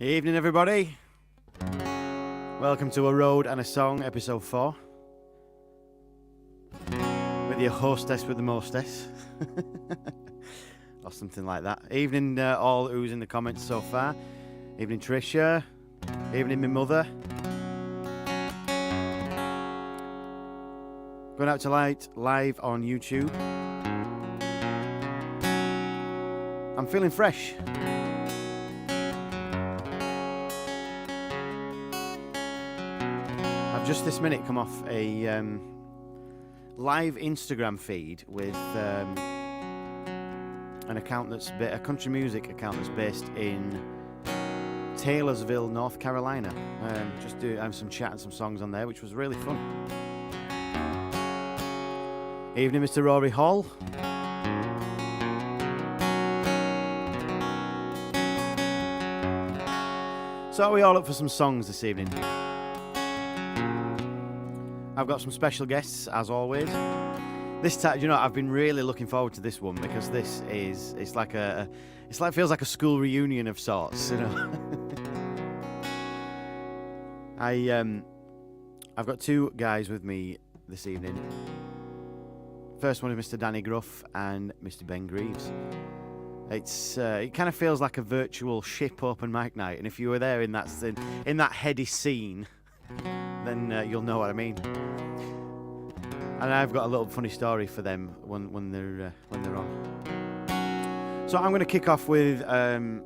Evening, everybody. Welcome to A Road and a Song, episode 4. With your hostess with the mostess. Or something like that. Evening, all who's in the comments so far. Evening, Tricia. Evening, my mother. Going out to live on YouTube. I'm feeling fresh. I've just this minute come off a live Instagram feed with an account that's a country music account that's based in Taylorsville, North Carolina. Just having some chat and some songs on there, which was really fun. Evening, Mr. Rory Hall. So are we all up for some songs this evening? I've got some special guests, as always. This time, you know, I've been really looking forward to this one because this is, feels like a school reunion of sorts, you know. I've got two guys with me this evening. First one is Mr. Danny Gruff and Mr. Ben Greaves. It kind of feels like a virtual ship open mic night, and if you were there in that heady scene, then you'll know what I mean. And I've got a little funny story for them when they're on. So I'm going to kick off with a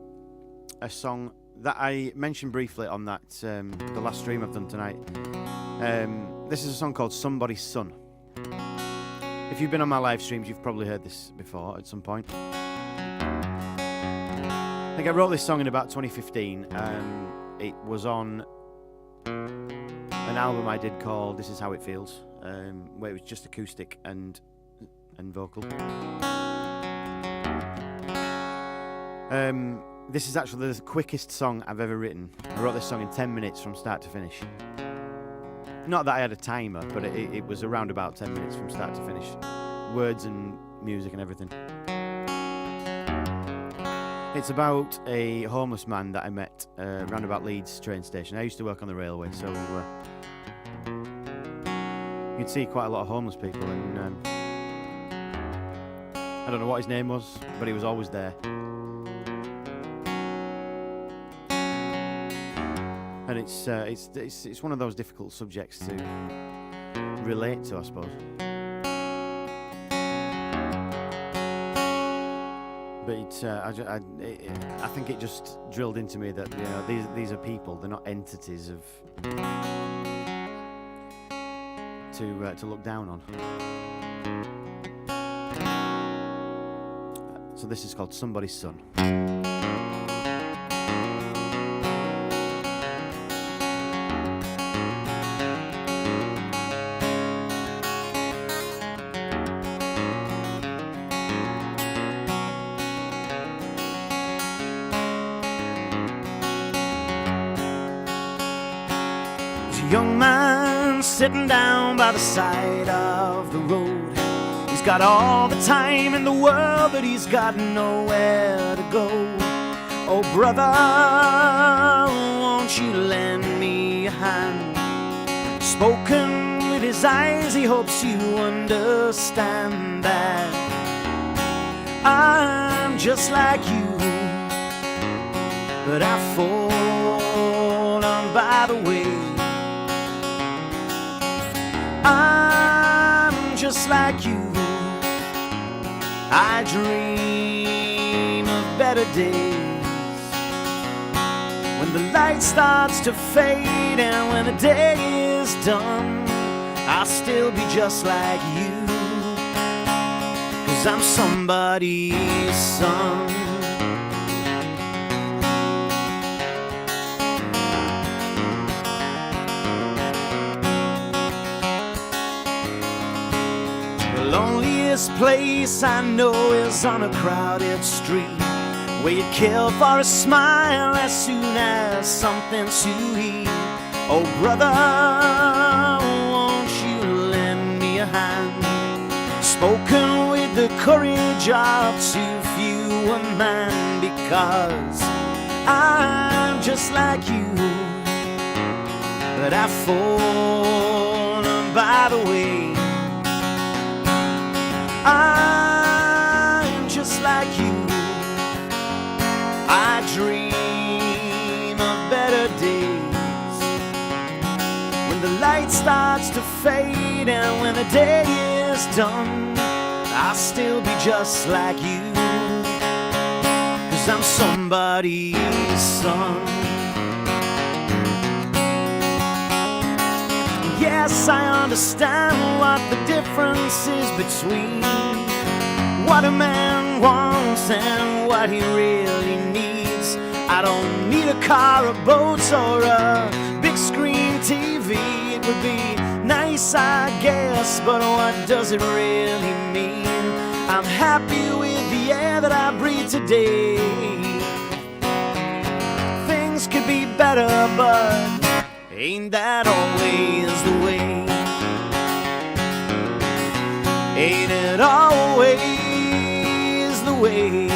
song that I mentioned briefly on that the last stream I've done tonight. This is a song called "Somebody's Son." If you've been on my live streams, you've probably heard this before at some point. I think I wrote this song in about 2015. It was on an album I did called "This Is How It Feels," where it was just acoustic and vocal. This is actually the quickest song I've ever written. I wrote this song in 10 minutes from start to finish. Not that I had a timer, but it was around about 10 minutes from start to finish. Words and music and everything. It's about a homeless man that I met round about Leeds train station. I used to work on the railway, so you'd see quite a lot of homeless people, and I don't know what his name was, but he was always there. And it's one of those difficult subjects to relate to, I suppose. But I think it just drilled into me that, you know, these are people. They're not entities to look down on. So this is called "Somebody's Son." Young man sitting down by the side of the road. He's got all the time in the world, but he's got nowhere to go. Oh brother, won't you lend me a hand? Spoken with his eyes, he hopes you understand that I'm just like you, but I've fallen by the way. I'm just like you. I dream of better days, when the light starts to fade, and when the day is done, I'll still be just like you, 'cause I'm somebody's son. Loneliest place I know is on a crowded street, where you kill for a smile as soon as something's to eat. Oh brother, won't you lend me a hand? Spoken with the courage of too few a man, because I'm just like you, but I've fallen by the way. I'm just like you, I dream of better days, when the light starts to fade and when the day is done, I'll still be just like you, 'cause I'm somebody's son. Yes, I understand what the difference is between what a man wants and what he really needs. I don't need a car, a boat, or a big screen TV. It would be nice, I guess, but what does it really mean? I'm happy with the air that I breathe today. Things could be better, but ain't that always the way? Ain't it always the way?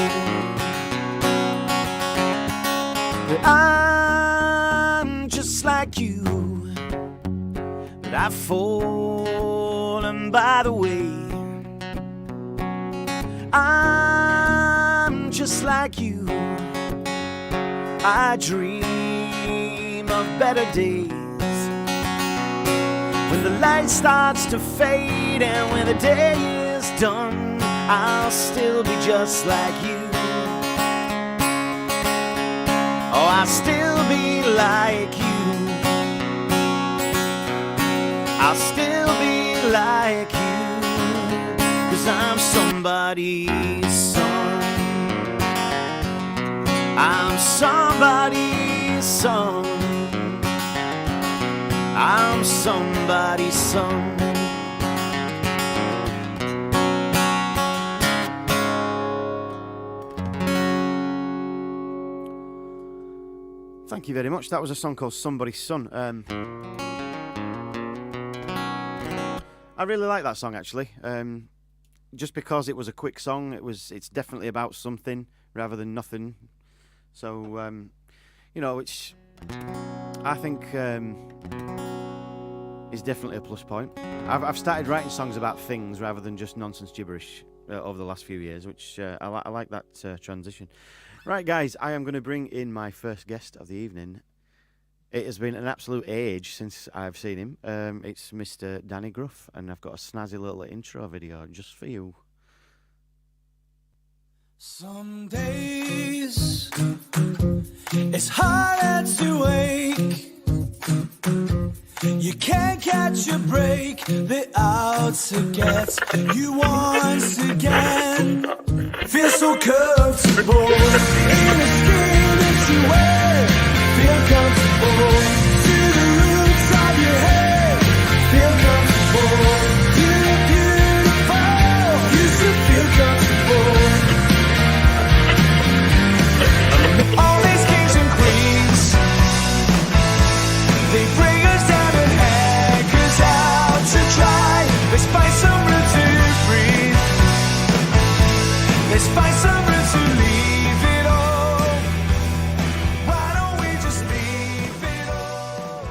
But I'm just like you, but I've fallen by the way. I'm just like you, I dream of better days, when the light starts to fade and when the day is done, I'll still be just like you. Oh, I'll still be like you, I'll still be like you, 'cause I'm somebody's son. I'm somebody's son. I'm somebody's son. Thank you very much. That was a song called Somebody's Son. I really like that song, actually. Just because it was a quick song, it's definitely about something rather than nothing. So, you know, I think is definitely a plus point. I've started writing songs about things rather than just nonsense gibberish over the last few years, which I like that transition. Right, guys, I am going to bring in my first guest of the evening. It has been an absolute age since I've seen him. It's Mr. Danny Gruff, and I've got a snazzy little intro video just for you. Some days it's harder to wake. You can't catch a break. The out to get you once again. Feel so comfortable in the skin that you wear. Feel comfortable to the roots of your head. Feel comfortable. You're beautiful. You should feel comfortable. All these kings and queens, they bring us down and hang us out to dry. Let's find somewhere to breathe. Let's find somewhere to leave it all. Why don't we just leave it all?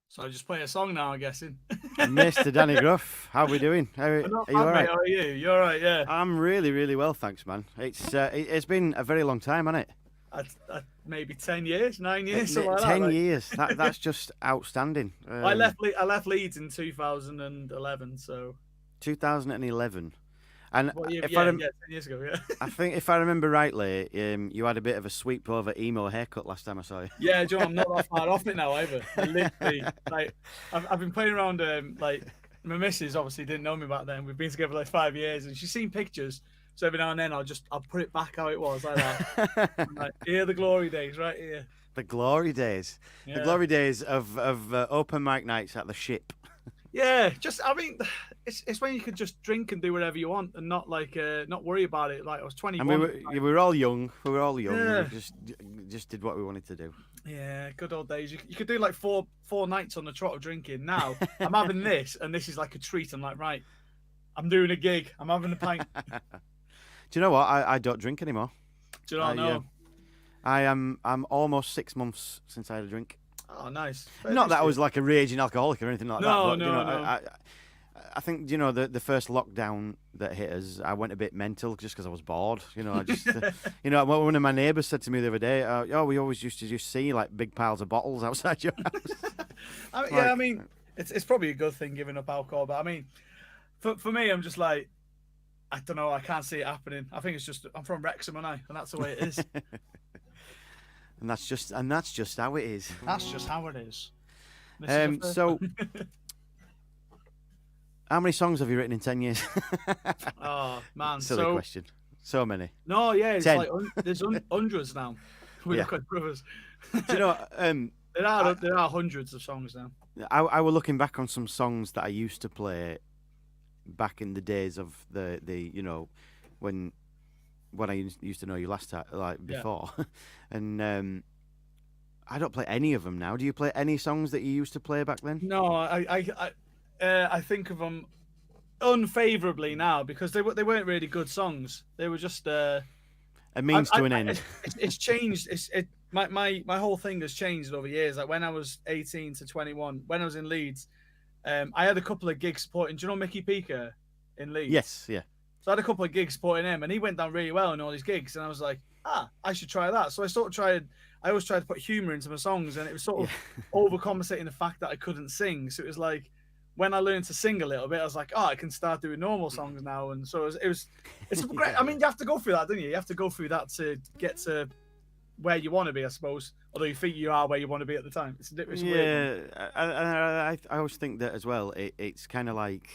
So I just play a song now, I'm guessing. Mr. Danny Gruff, how are we doing? Are you all right? How are you? You all right? Yeah. I'm really, really well, thanks, man. It's been a very long time, hasn't it? Maybe 10 years, 9 years, something like that. 10 years. That's just outstanding. I left Leeds in 2011, so 2011. And well, 10 years ago, yeah. I think if I remember rightly, you had a bit of a sweep over emo haircut last time I saw you. Yeah, John, I'm not that far off it now either. I literally, like, I've been playing around. Like, my missus obviously didn't know me back then. We've been together like 5 years, and she's seen pictures. So every now and then I'll put it back how it was, like that. Like, here the glory days, right here. The glory days. Yeah. The glory days of open mic nights at the Ship. Yeah, I mean, it's when you could just drink and do whatever you want and not not worry about it. Like, I was 21. And we were all young. Yeah. We just did what we wanted to do. Yeah, good old days. You could do like four nights on the trot of drinking. Now I'm having this, and this is like a treat. I'm like, right, I'm doing a gig. I'm having a pint. Do you know what? I don't drink anymore. Do you not know? I'm almost 6 months since I had a drink. Oh, nice. Not that I was like a raging alcoholic or anything like that. No, But, no, you know, no. I think, you know, the first lockdown that hit us, I went a bit mental just because I was bored. You know, I just, you know, one of my neighbours said to me the other day, "Oh, we always used to just see like big piles of bottles outside your house." I mean, it's probably a good thing giving up alcohol, but I mean, for me, I'm just like, I don't know, I can't see it happening. I think it's just I'm from Wrexham, and that's the way it is. And that's just how it is. That's just how it is. So, how many songs have you written in 10 years? Oh man, Silly question. So many. No, yeah, it's 10. like there's hundreds now. With Yeah. Quick Brothers. Do you know? There are hundreds of songs now. I was looking back on some songs that I used to play back in the days of the you know when I used to know you last time, like before, and I don't play any of them now. Do you play any songs that you used to play back then? No, I think of them unfavorably now because they weren't really good songs. They were just A means to an end. It's changed. My whole thing has changed over years. Like when I was 18 to 21, when I was in Leeds, I had a couple of gigs supporting. Do you know Mickey Peaker in Leeds? Yes, yeah. So I had a couple of gigs supporting him, and he went down really well in all these gigs. And I was like, I should try that. So I sort of tried. I always tried to put humor into my songs, and it was sort of overcompensating the fact that I couldn't sing. So it was like when I learned to sing a little bit, I was like, I can start doing normal songs now. And so it's great. I mean, you have to go through that, don't you? You have to go through that to get to where you want to be, I suppose. Although you think you are where you want to be at the time. It's weird. I always think that as well. It's kind of like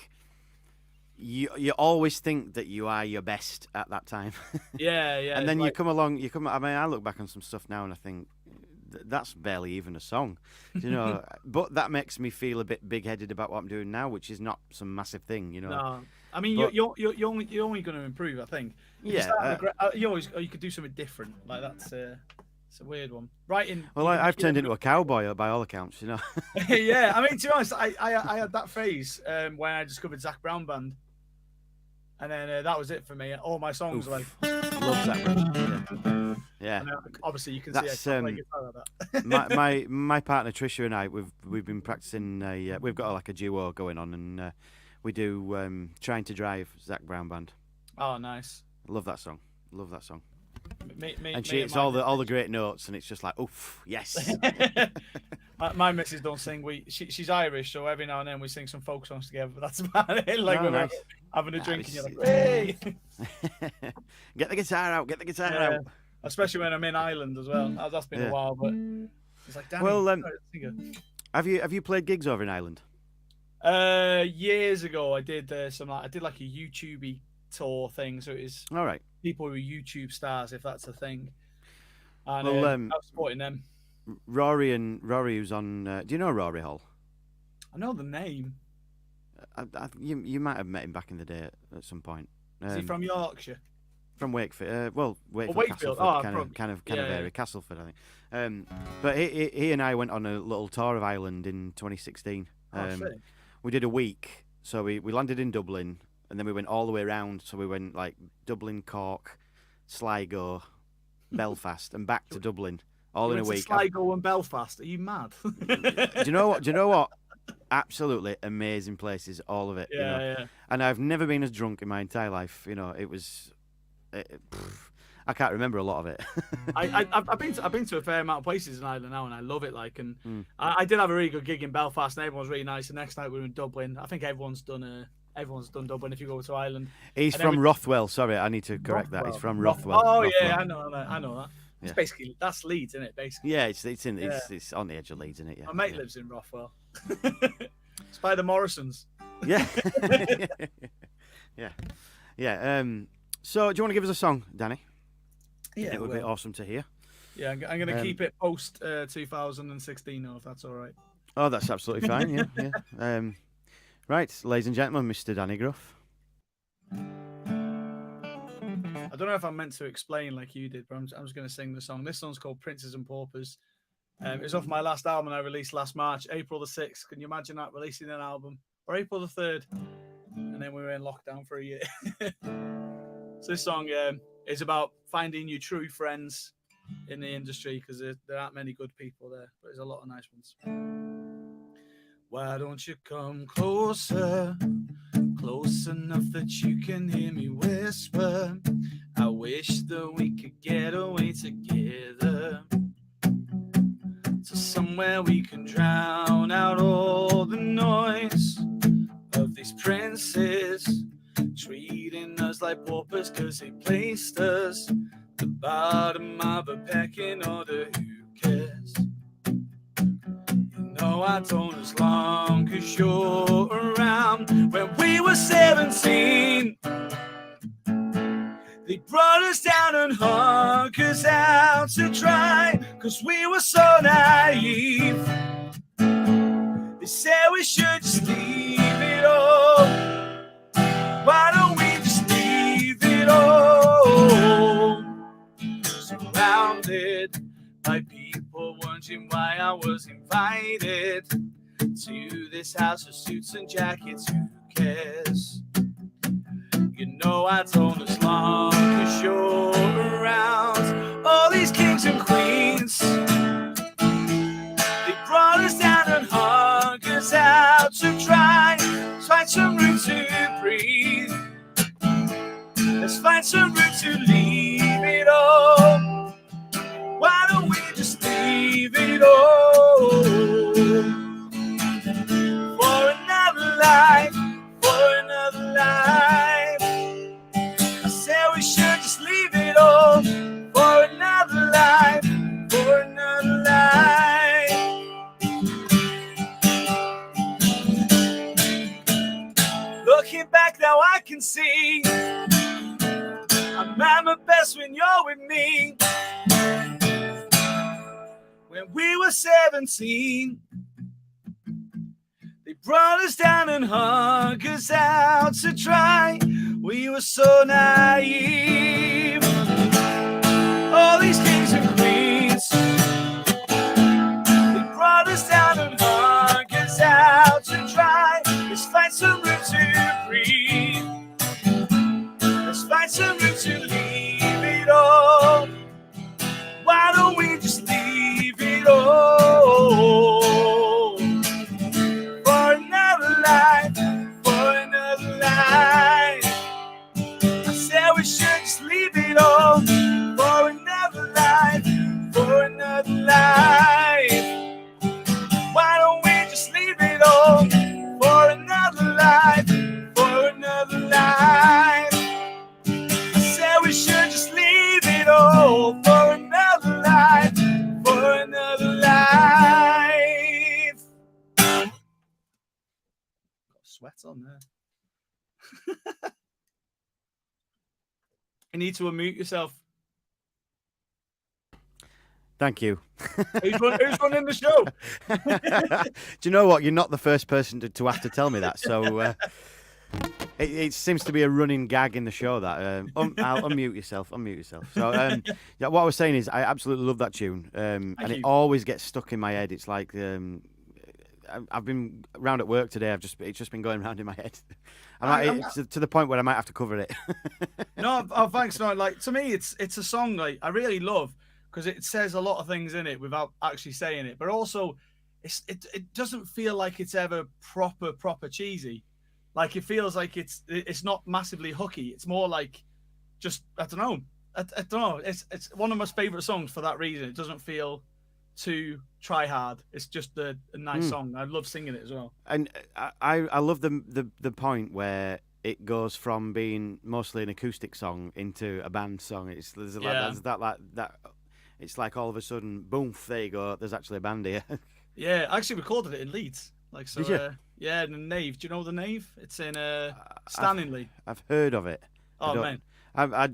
you always think that you are your best at that time. Yeah. And then you come along. I mean, I look back on some stuff now and I think that's barely even a song, you know. But that makes me feel a bit big-headed about what I'm doing now, which is not some massive thing, you know. No, I mean you're only going to improve. I think. You could do something different. Like that's it's a weird one. Writing. Well, I've turned into a cowboy by all accounts, you know. Yeah, I mean, to be honest, I had that phase when I discovered Zac Brown Band, and then that was it for me. All my songs were like. Love Zac Brown. Yeah. Obviously, you can That's, see I play guitar like that. my partner Trisha and I we've been practicing. We've got like a duo going on, and we do Trying to Drive, Zac Brown Band. Oh, nice. Love that song. And it's all the great notes, and it's just like, oof, yes. my missus don't sing. She's Irish, so every now and then we sing some folk songs together. But that's about it. Like when we're having a drink, and you're like, hey, get the guitar out, out. Especially when I'm in Ireland as well. That's been a while, but it's like, Danny, well, have you played gigs over in Ireland? Years ago, I did I did like a YouTube tour thing. So it is all right. People who are YouTube stars, if that's a thing. And well, I was supporting them. Rory, who's on. Do you know Rory Hall? I know the name. You might have met him back in the day at some point. Is he from Yorkshire? From Wakefield. Wakefield. Castleford, kind of area. Castleford, I think. But he and I went on a little tour of Ireland in 2016. We did a week. So we landed in Dublin. And then we went all the way around. So we went like Dublin, Cork, Sligo, Belfast, and back to Dublin, all in a week. Sligo and Belfast. Are you mad? Do you know what? Absolutely amazing places, all of it. Yeah. And I've never been as drunk in my entire life. You know, it was. I can't remember a lot of it. I've been to a fair amount of places in Ireland now, and I love it. Like, and I did have a really good gig in Belfast, and everyone was really nice. The next night we were in Dublin. I think everyone's done Dublin if you go to Ireland. He's from Rothwell. Sorry, I need to correct that. He's from Rothwell. Oh Rothwell. Yeah, I know that. It's basically that's Leeds, isn't it? Basically. Yeah, it's on the edge of Leeds, isn't it? Yeah. My mate lives in Rothwell. It's by the Morrisons. Yeah. Yeah. So, do you want to give us a song, Danny? Yeah, it would be awesome to hear. Yeah, I'm going to keep it post 2016, if that's all right. Oh, that's absolutely fine. Yeah. Right, ladies and gentlemen, Mr. Danny Gruff. I don't know if I'm meant to explain like you did, but I'm just going to sing the song. This song's called Princes and Paupers. It's off my last album I released last March, April the 6th. Can you imagine that, releasing an album? Or April the 3rd. And then we were in lockdown for a year. So this song, It's about finding your true friends in the industry, because there aren't many good people there, but there's a lot of nice ones. Why don't you come closer, close enough that you can hear me whisper? I wish that we could get away together to somewhere we can drown out all the noise of these princes treating us like paupers, cause they placed us the bottom of a pecking order. Who cares? You know I don't, as long as you're around. When we were 17, they brought us down and hung us out to dry, cause we were so naive. They said we should just leave it all. Why don't we just leave it all? Surrounded by people wondering why I was invited to this house of suits and jackets. Who cares? You know I don't, as long as you're around. All these kings and queens, they brought us down and hung us out to dry. Let's find some room to breathe. Let's find some room to leave it all. Why don't we just leave it all? For another life, for another life. I said we should just leave it all. For another life, for another life. Looking back now I can see I'm at my best when you're with me. When we were 17, they brought us down and hung us out to dry. We were so naive. All these kings and queens, they brought us down and hung us out to dry. Let's find some room to breathe. Let's find some room to leave it all. Why don't we just leave it all? For another life, for another life. I said we should just leave it all. For another life, for another life. Why don't we just leave it all? For another life, for another life. I said we should just leave it all. For another life, for another life. Got sweat on there. You need to unmute yourself. Thank you. Who's running the show? Do you know what? You're not the first person to have to tell me that. So it seems to be a running gag in the show that I'll unmute yourself. Unmute yourself. So yeah, what I was saying is I absolutely love that tune, and it always gets stuck in my head. It's like I've been round at work today. It's just been going round in my head. To the point where I might have to cover it. No, thanks. No, like to me, it's a song like I really love, because it says a lot of things in it without actually saying it, but also it doesn't feel like it's ever proper cheesy. Like it feels like it's not massively hooky. It's more like just I don't know. It's one of my favorite songs for that reason. It doesn't feel too try hard. It's just a nice song. I love singing it as well. And I love the point where it goes from being mostly an acoustic song into a band song. There's that. It's like all of a sudden, boom, there you go. There's actually a band here. Yeah, I actually recorded it in Leeds. Like so. Did you? Yeah, in the Nave. Do you know the Nave? It's in Stanley. I've heard of it. Oh man.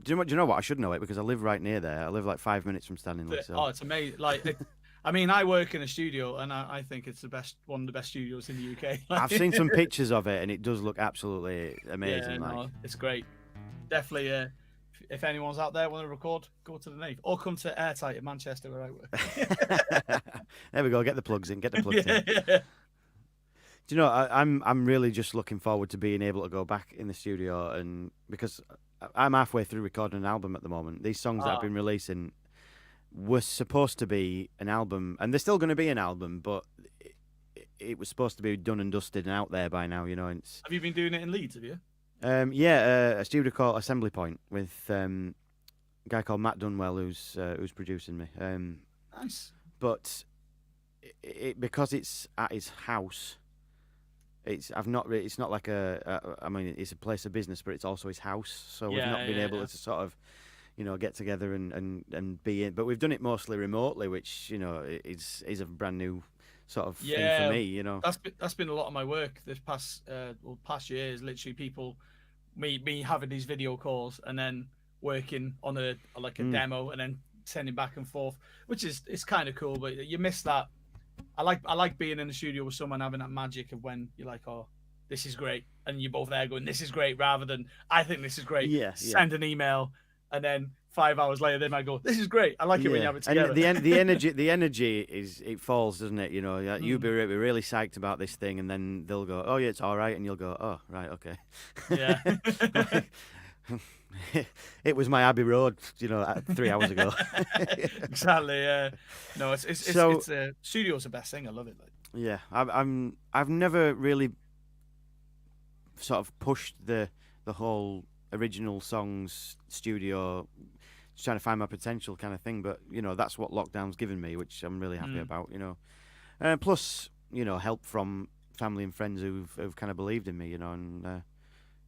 Do you know what? I should know it because I live right near there. I live like 5 minutes from Stanley. So. Oh, it's amazing. Like, I mean, I work in a studio, and I think it's one of the best studios in the UK. I've seen some pictures of it, and it does look absolutely amazing. Yeah, no, it's great. Definitely. If anyone's out there want to record, go to the Nave or come to Airtight in Manchester where I work. There we go. Get the plugs in. Get the plugs in. Do you know? I'm really just looking forward to being able to go back in the studio, and because I'm halfway through recording an album at the moment. These songs that I've been releasing were supposed to be an album, and they're still going to be an album, but it was supposed to be done and dusted and out there by now, you know. And Have you been doing it in Leeds, have you? a studio called Assembly Point with a guy called Matt Dunwell who's producing me. Nice. But because it's at his house, it's not like I mean, it's a place of business, but it's also his house. So we've not been able to sort of, you know, get together and be in. But we've done it mostly remotely, which, you know, is a brand new sort of thing for me, you know. That's been a lot of my work this past years. Literally, people, me having these video calls and then working on a demo and then sending back and forth, which is, it's kind of cool. But you miss that. I like being in the studio with someone, having that magic of when you're like, oh, this is great, and you're both there going, this is great, rather than I think this is great. Send an email, and then 5 hours later they might go, this is great. I like it when you have it together. And the energy is, it falls, doesn't it? You know, you'll be really psyched about this thing, and then they'll go, oh yeah, it's all right, and you'll go, oh right, okay. Yeah. It was my Abbey Road, you know, 3 hours ago. Exactly. Yeah. No, it's studio's the best thing. I love it. Like. Yeah, I've never really sort of pushed the whole original songs studio, trying to find my potential kind of thing. But you know, that's what lockdown's given me, which I'm really happy about. You know, plus, you know, help from family and friends who've kind of believed in me. You know, and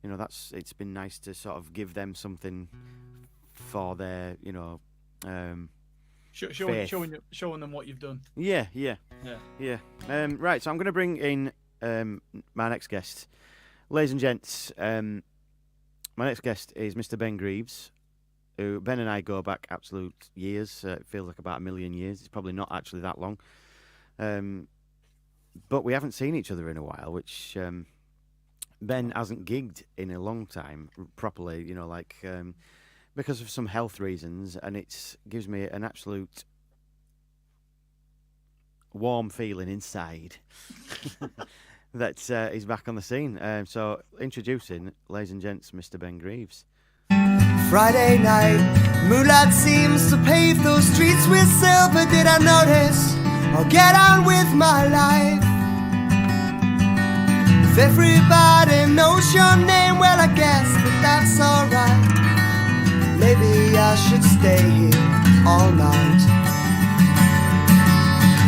you know, it's been nice to sort of give them something for their, you know, showing them what you've done. Yeah. Right, so I'm going to bring in my next guest. Ladies and gents, my next guest is Mr. Ben Greaves, who Ben and I go back absolute years. It feels like about 1 million years. It's probably not actually that long. But we haven't seen each other in a while, which... Ben hasn't gigged in a long time properly, you know, like because of some health reasons, and it gives me an absolute warm feeling inside that he's back on the scene. So introducing, ladies and gents, Mr. Ben Greaves. Friday night, moonlight seems to pave those streets with silver. Did I notice? I'll get on with my life. If everybody knows your name, well, I guess that's alright. Maybe I should stay here all night.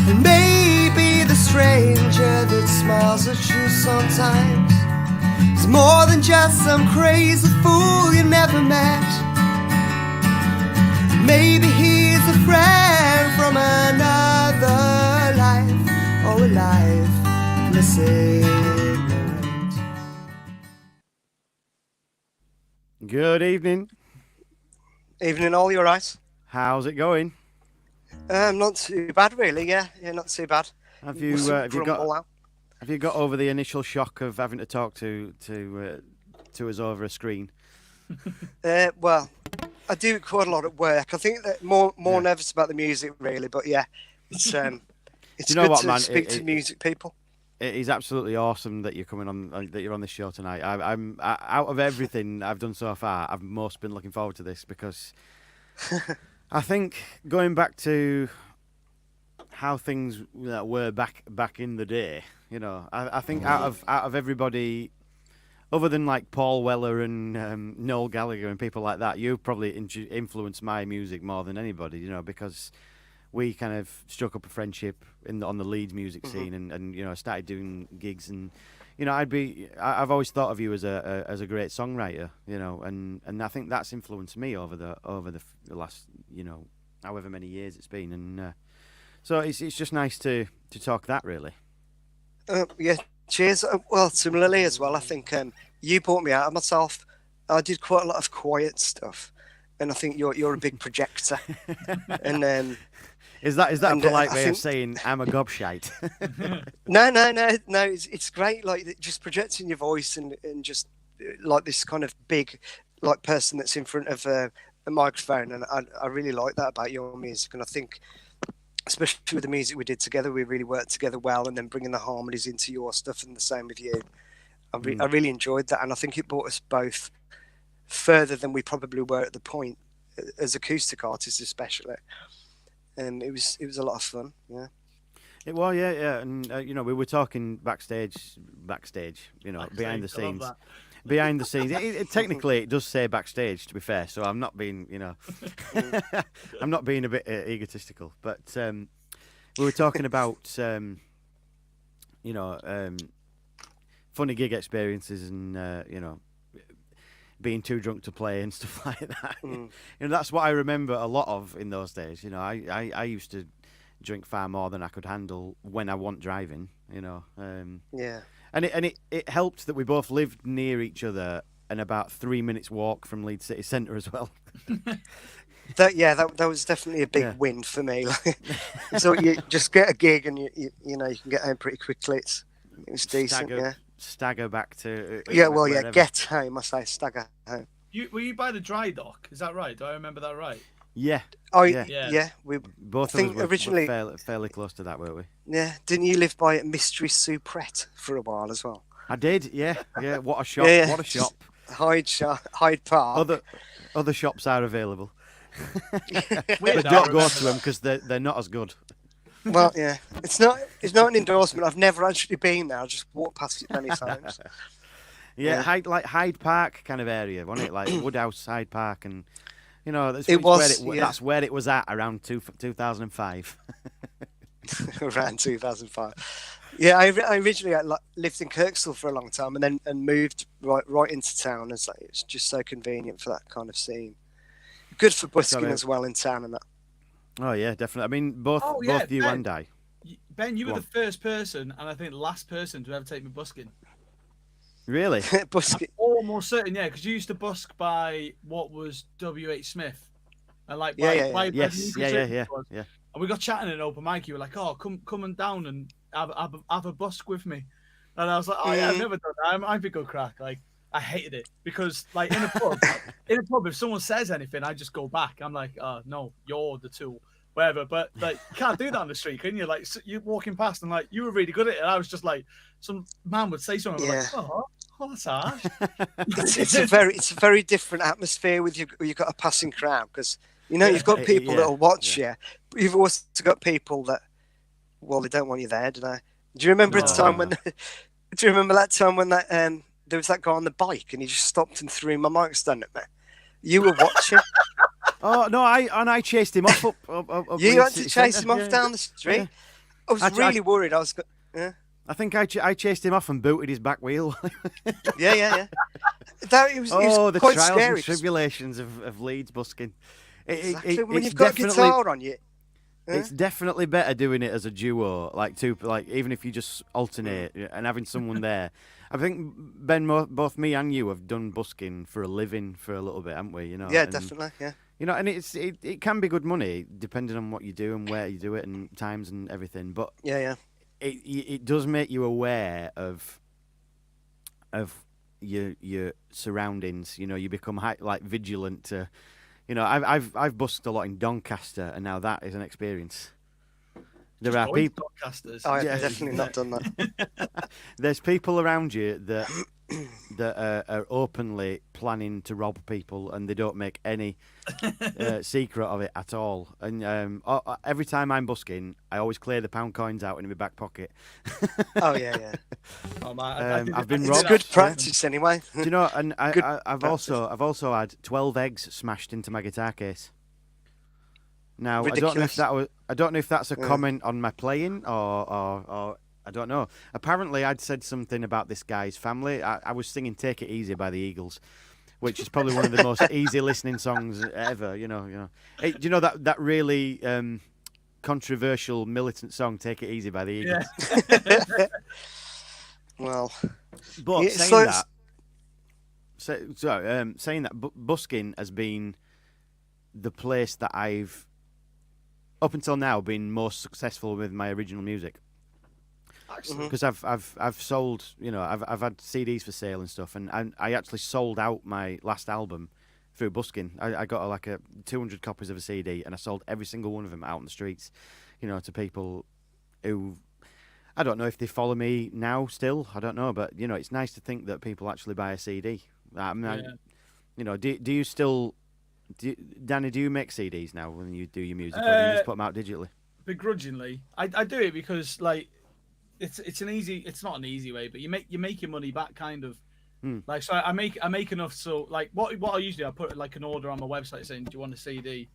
And maybe the stranger that smiles at you sometimes is more than just some crazy fool you never met. Maybe he's a friend from another life, or a life missing. Good evening. Evening all, you alright? How's it going? Not too bad really, yeah, not too bad. Have you got over the initial shock of having to talk to us over a screen? Well, I do quite a lot at work. I think that more nervous about the music really, but yeah, it's you know good what, to man? speak to music people. It is absolutely awesome that you're coming on. That you're on this show tonight. I'm out of everything I've done so far, I've most been looking forward to this because I think going back to how things were back in the day, you know, I think out of everybody, other than like Paul Weller and Noel Gallagher and people like that, you probably influenced my music more than anybody, you know, because we kind of struck up a friendship on the Leeds music scene, and you know, started doing gigs, and you know, I've always thought of you as a great songwriter, you know, and I think that's influenced me over the last, you know, however many years it's been, and so it's just nice to talk that really. Yeah, cheers. Well, similarly as well, I think you brought me out of myself. I did quite a lot of quiet stuff, and I think you're a big projector, and. Is that a polite way of saying I'm a gobshite? No. It's great, like just projecting your voice and just like this kind of big, like person that's in front of a microphone, and I really like that about your music, and I think especially with the music we did together, we really worked together well, and then bringing the harmonies into your stuff and the same with you. I really enjoyed that, and I think it brought us both further than we probably were at the point as acoustic artists, especially. And it was a lot of fun. Yeah. Well, yeah, and we were talking backstage, behind the I love scenes. that. Behind the scenes, technically it does say backstage. To be fair, so I'm not being, I'm not being a bit egotistical. But we were talking about, funny gig experiences and being too drunk to play and stuff like that. That's what I remember a lot of in those days. I used to drink far more than I could handle when I wasn't driving. Yeah. And it helped that we both lived near each other and about 3 minutes walk from Leeds City Centre as well. That was definitely a big win for me. So you just get a gig and you can get home pretty quickly. It was decent. Stagger back to get home. I say stagger home. Were you by the dry dock? Is that right? Do I remember that right? Yeah. Oh Yeah. We both I think of us originally were fairly close to that, weren't we? Yeah. Didn't you live by Mystery Soubrette for a while as well? I did. Yeah. What a shop! Yeah. What a shop! Hyde Park. Other shops are available. Weird, But don't go to them because they're not as good. Well, yeah, it's not an endorsement. I've never actually been there. I just walked past it many times. Yeah, Hyde Park kind of area, wasn't it? Like Woodhouse, Hyde Park, and that's that's where it was at around 2005. Around 2005. Yeah, I originally lived in Kirkstall for a long time, and then moved right into town. As it's just so convenient for that kind of scene. Good for busking as well in town and that. Oh yeah, definitely. I mean, both you Ben, and I. Ben, you were the first person, and I think last person to ever take me busking. Really? Busking. I'm almost certain, yeah, because you used to busk by what was W.H. Smith, and like Yes. Yeah. And we got chatting at an open mic. You were like, "Oh, come on down and have a busk with me," and I was like, "Oh yeah, I've never done that. I'd be good crack." Like, I hated it because, like, in a pub, if someone says anything, I just go back. I'm like, "Oh no, you're the tool." Whatever, but like you can't do that on the street, can you? Like you're walking past and like you were really good at it, and I was just like, some man would say something like, "Oh, that's harsh." It's a very different atmosphere with you've got a passing crowd because you've got people that'll watch you, but you've also got people that they don't want you there, do they? Do you remember a time when? Do you remember that time when that there was that guy on the bike and he just stopped and threw my mic stand at me? You were watching. Oh no! I chased him off up. You had to chase him off down the street. Yeah. I was really worried. I was. Yeah. I think I chased him off and booted his back wheel. Yeah. It was the quite trials scary. and tribulations of Leeds busking. Exactly. When you've got a guitar on you. It's definitely better doing it as a duo, even if you just alternate and having someone there. I think Ben, both me and you have done busking for a living for a little bit, haven't we? Yeah, definitely. Yeah. And it can be good money depending on what you do and where you do it and times and everything. But it does make you aware of your surroundings. You become vigilant to. I've busked a lot in Doncaster, and now that is an experience. There are people. I've definitely not done that. There's people around you that are openly planning to rob people, and they don't make any secret of it at all. And every time I'm busking, I always clear the pound coins out in my back pocket. Oh yeah. Oh man, I've been robbed. It's good practice anyway. Do you know? And I've also had 12 eggs smashed into my guitar case. Now Ridiculous. I don't know if that's a comment on my playing or I don't know. Apparently, I'd said something about this guy's family. I was singing "Take It Easy" by the Eagles, which is probably one of the most easy listening songs ever. Do you know that really controversial militant song "Take It Easy" by the Eagles? Yeah. Well, but saying that, busking has been the place that I've up until now been most successful with my original music. Because I've sold, I've had CDs for sale and stuff, and I actually sold out my last album through busking. I got like 200 copies of a CD, and I sold every single one of them out on the streets, to people who, I don't know if they follow me now still, I don't know, but it's nice to think that people actually buy a CD. you know, do you still, Danny? Do you make CDs now when you do your music, or do you just put them out digitally? Begrudgingly, I do it because like it's not an easy way, but you're making money back kind of. Like, so I make enough, so like what I usually I put like an order on my website saying, do you want a CD?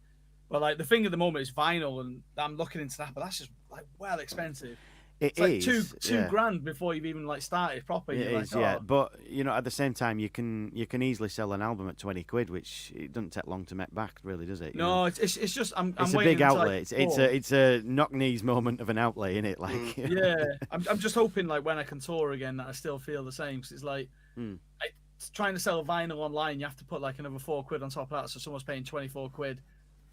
But like the thing at the moment is vinyl, and I'm looking into that, but that's just like well expensive. It's like two grand before you've even like started properly. It is, yeah. But you know, at the same time, you can easily sell an album at 20 quid, which it doesn't take long to make back, really, does it? No, it's just I'm it's a big outlay. It's a knock knees moment of an outlay, isn't it? Like yeah, I'm just hoping like when I can tour again that I still feel the same, because it's like trying to sell a vinyl online, you have to put like another £4 on top of that, so someone's paying 24 quid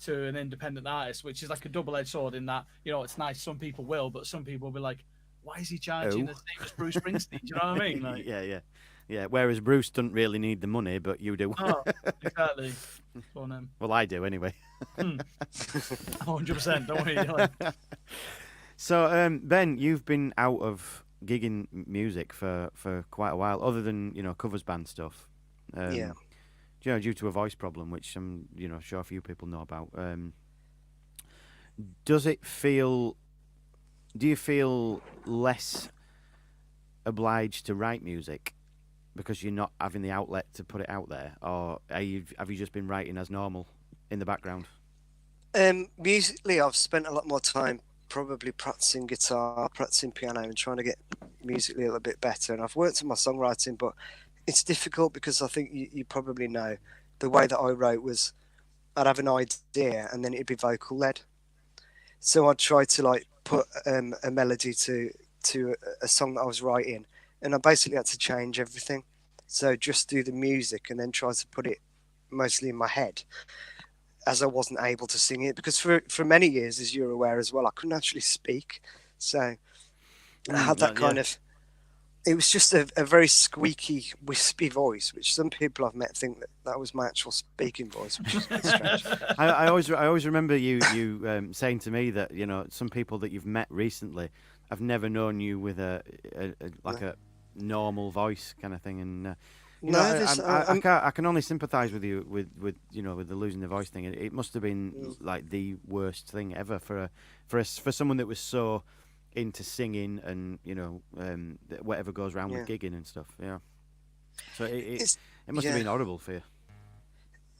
to an independent artist, which is like a double-edged sword in that, you know, it's nice, some people will, but some people will be like, why is he charging the same as Bruce Springsteen? Do you know what I mean? Like, yeah. Whereas Bruce doesn't really need the money, but you do. Oh, exactly. Well, I do anyway. 100%. Don't worry. So, Ben, you've been out of gigging music for quite a while, other than, you know, covers band stuff. You know, due to a voice problem, which I'm, you know, sure a few people know about. Do you feel less obliged to write music because you're not having the outlet to put it out there, or have you just been writing as normal in the background? Musically, I've spent a lot more time probably practicing guitar, practicing piano, and trying to get musically a little bit better. And I've worked on my songwriting, but it's difficult because I think you probably know the way that I wrote was I'd have an idea and then it'd be vocal led. So I'd try to like put a melody to a song that I was writing, and I basically had to change everything. So just do the music and then try to put it mostly in my head, as I wasn't able to sing it, because for many years, as you're aware as well, I couldn't actually speak. So I had that kind of, it was just a very squeaky, wispy voice, which some people I've met think that was my actual speaking voice, which is a bit strange. I always remember you saying to me that, you know, some people that you've met recently have never known you with a normal voice kind of thing, and I can only sympathise with you with you know, with the losing the voice thing. It must have been like the worst thing ever for someone that was so into singing and, you know, whatever goes around with gigging and stuff. Yeah, so it must have been horrible for you.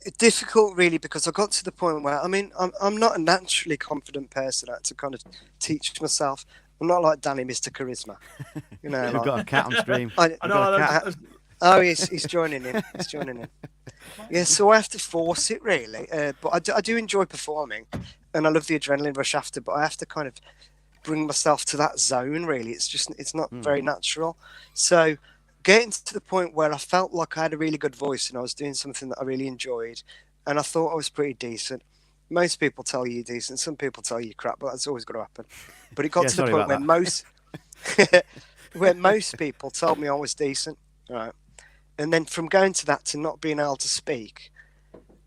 It's difficult, really, because I got to the point where, I mean, I'm not a naturally confident person. I had to kind of teach myself. I'm not like Danny, Mr. Charisma. You know, we've got a cat on stream. Oh, he's joining in. He's joining in. Yeah, so I have to force it, really. But I do enjoy performing, and I love the adrenaline rush after. But I have to kind of bring myself to that zone, really. It's not very natural. So getting to the point where I felt like I had a really good voice and I was doing something that I really enjoyed, and I thought I was pretty decent. Most people tell you you're decent. Some people tell you crap, but that's always going to happen. But it got to the point where most people told me I was decent, right? And then from going to that to not being able to speak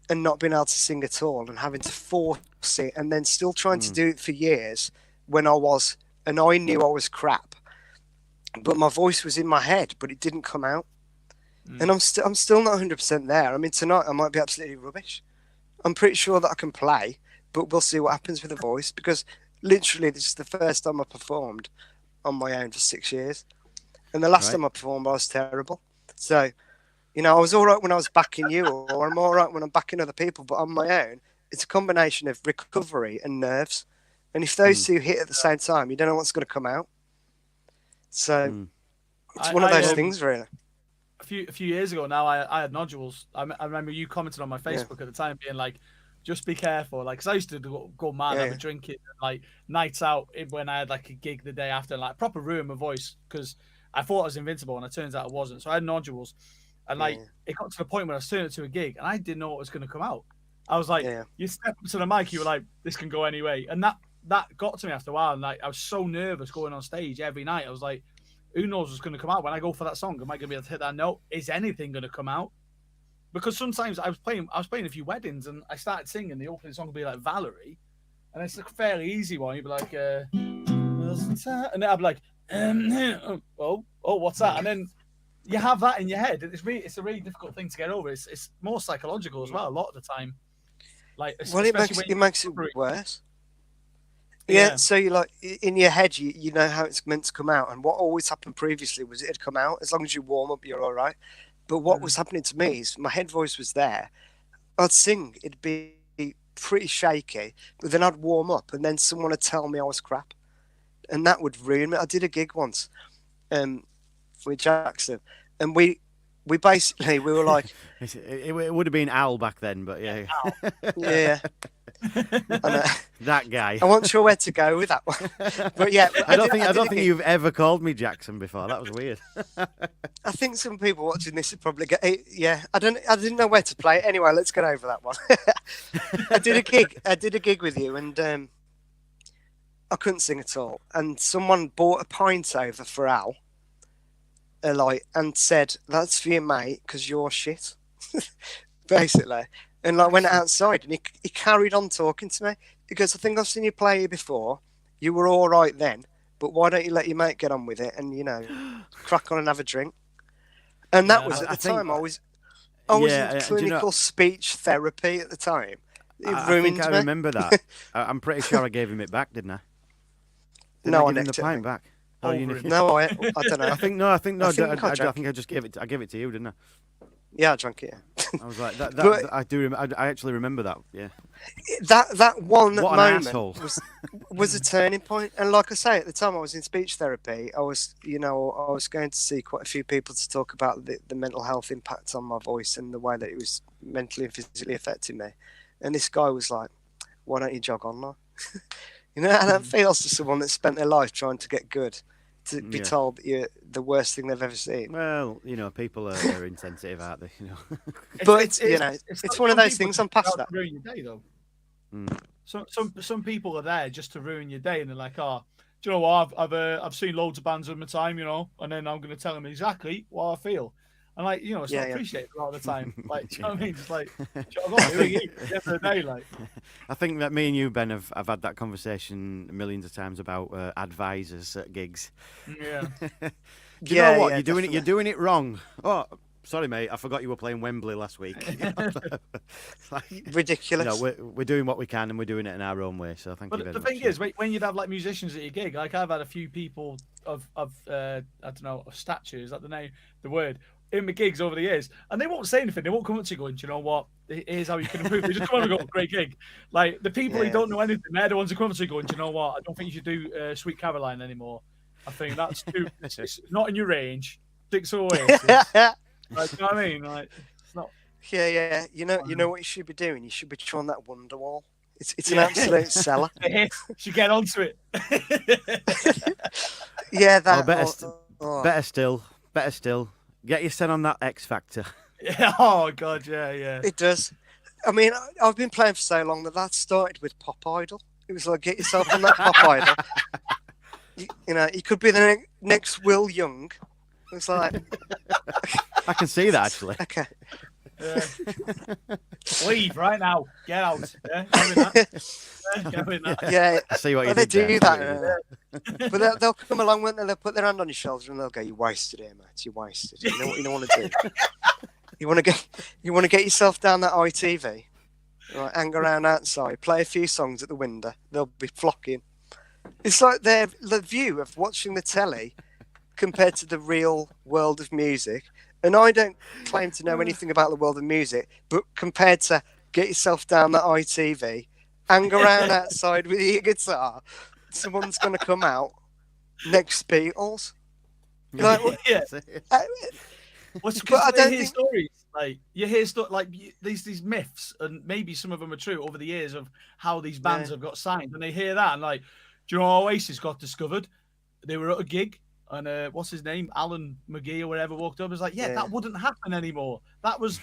and not being able to sing at all and having to force it, and then still trying to do it for years when I knew I was crap, but my voice was in my head, but it didn't come out. And I'm still not 100% there. I mean, tonight I might be absolutely rubbish. I'm pretty sure that I can play, but we'll see what happens with the voice, because literally this is the first time I performed on my own for 6 years. And the last time I performed, I was terrible. So, you know, I was all right when I was backing you, or I'm all right when I'm backing other people, but on my own, it's a combination of recovery and nerves. And if those two hit at the same time, you don't know what's going to come out. So it's one of those things, really. A few years ago now, I had nodules. I remember you commented on my Facebook at the time, being like, just be careful. Like, because I used to go mad over drinking, like nights out when I had like a gig the day after, and like proper ruin my voice, because I thought I was invincible, and it turns out I wasn't. So I had nodules, and like it got to the point where I was turning it to a gig, and I didn't know what was going to come out. I was like, you step up to the mic, you were like, this can go anyway, and that got to me after a while, and like I was so nervous going on stage every night. I was like, who knows what's going to come out when I go for that song? Am I going to be able to hit that note? Is anything going to come out? Because sometimes I was playing a few weddings, and I started singing. The opening song would be like Valerie, and it's a fairly easy one. You'd be like, and then I'd be like, oh, what's that? And then you have that in your head. It's a really difficult thing to get over. It's more psychological as well. A lot of the time, like Well, especially it makes it when worse. Yeah, so you like in your head, you know how it's meant to come out, and what always happened previously was it'd come out. As long as you warm up, you're all right. But what was happening to me is my head voice was there. I'd sing, it'd be pretty shaky, but then I'd warm up, and then someone would tell me I was crap, and that would ruin me. I did a gig once, with Jackson, and we basically we were like, it would have been Al back then, but yeah, yeah. And, that guy. I wasn't sure where to go with that one, but yeah, I don't think you've ever called me Jackson before. That was weird. I think some people watching this would probably get. Yeah, I didn't know where to play it. Anyway, let's get over that one. I did a gig with you, and I couldn't sing at all. And someone bought a pint over for Al, and said, "That's for your mate because you're shit," basically. And went outside, and he carried on talking to me. He goes, "I think I've seen you play here before. You were all right then, but why don't you let your mate get on with it and crack on and have a drink?" And that was at the time I was in clinical speech therapy at the time. It ruined me. I remember that. I'm pretty sure I gave him it back, didn't I? No, I gave him the pint back. Oh, no, I don't know. I think no. I think I just gave it to you, didn't I? Yeah, I drank it. Yeah. I was like that. I do. I actually remember that. Yeah. That one what moment asshole. was a turning point. And like I say, at the time I was in speech therapy. I was going to see quite a few people to talk about the mental health impact on my voice and the way that it was mentally and physically affecting me. And this guy was like, "Why don't you jog on now?" And that feels to someone that spent their life trying to get good, to be told that you're the worst thing they've ever seen. Well, people are insensitive, aren't they? But it's one of those things. I'm past that. Ruin your day, though. Some people are there just to ruin your day, and they're like, "Oh, do you know what? I've seen loads of bands in my time, and then I'm going to tell them exactly what I feel." And it's not appreciated a lot of the time. Like, do you know what I mean? Just like, jog on, at the end of the day, like. I think that me and you, Ben, have had that conversation millions of times about advisors at gigs. Yeah. Do you know what? You're doing it wrong. Oh, sorry, mate. I forgot you were playing Wembley last week. Ridiculous. We're doing what we can, and we're doing it in our own way. So thank you very much. But the thing is, when you'd have like musicians at your gig, like I've had a few people of I don't know, of stature, is that the word? In my gigs over the years, and they won't say anything. They won't come up to you going, "Do you know what? Here's how you can improve." They just come over and go, "Great gig." Like the people who don't know anything, they're the ones who come up to you going, "Do you know what? I don't think you should do Sweet Caroline anymore. I think that's too. It's not in your range. Dicks away." Like, you know what I mean? Like, it's not. Yeah. You know what you should be doing? You should be trying that Wonderwall. It's an absolute seller. You should get onto it. Yeah, that. Better still. Get your son on that X Factor. Yeah. Oh God. Yeah. It does. I mean, I've been playing for so long that started with Pop Idol. It was like, get yourself on that Pop Idol. You could be the next Will Young. It's like, I can see that actually. Okay. Yeah. Leave right now. Get out. Yeah. Having that. Yeah. I see what you they did do there. that. But they'll come along, won't they? They'll put their hand on your shoulder and they'll go, "You wasted here, mate. You wasted. You know what you want to do? You want to get yourself down that ITV, right? Hang around outside, play a few songs at the window. They'll be flocking. It's like the view of watching the telly compared to the real world of music. And I don't claim to know anything about the world of music, but compared to get yourself down that ITV, hang around outside with your guitar, someone's going to come out next Beatles. Like, yeah. I don't hear stories like you hear these myths, and maybe some of them are true over the years of how these bands have got signed, and they hear that and like, do you know how Oasis got discovered? They were at a gig. And what's his name? Alan McGee or whatever walked up. Was like, that wouldn't happen anymore. That was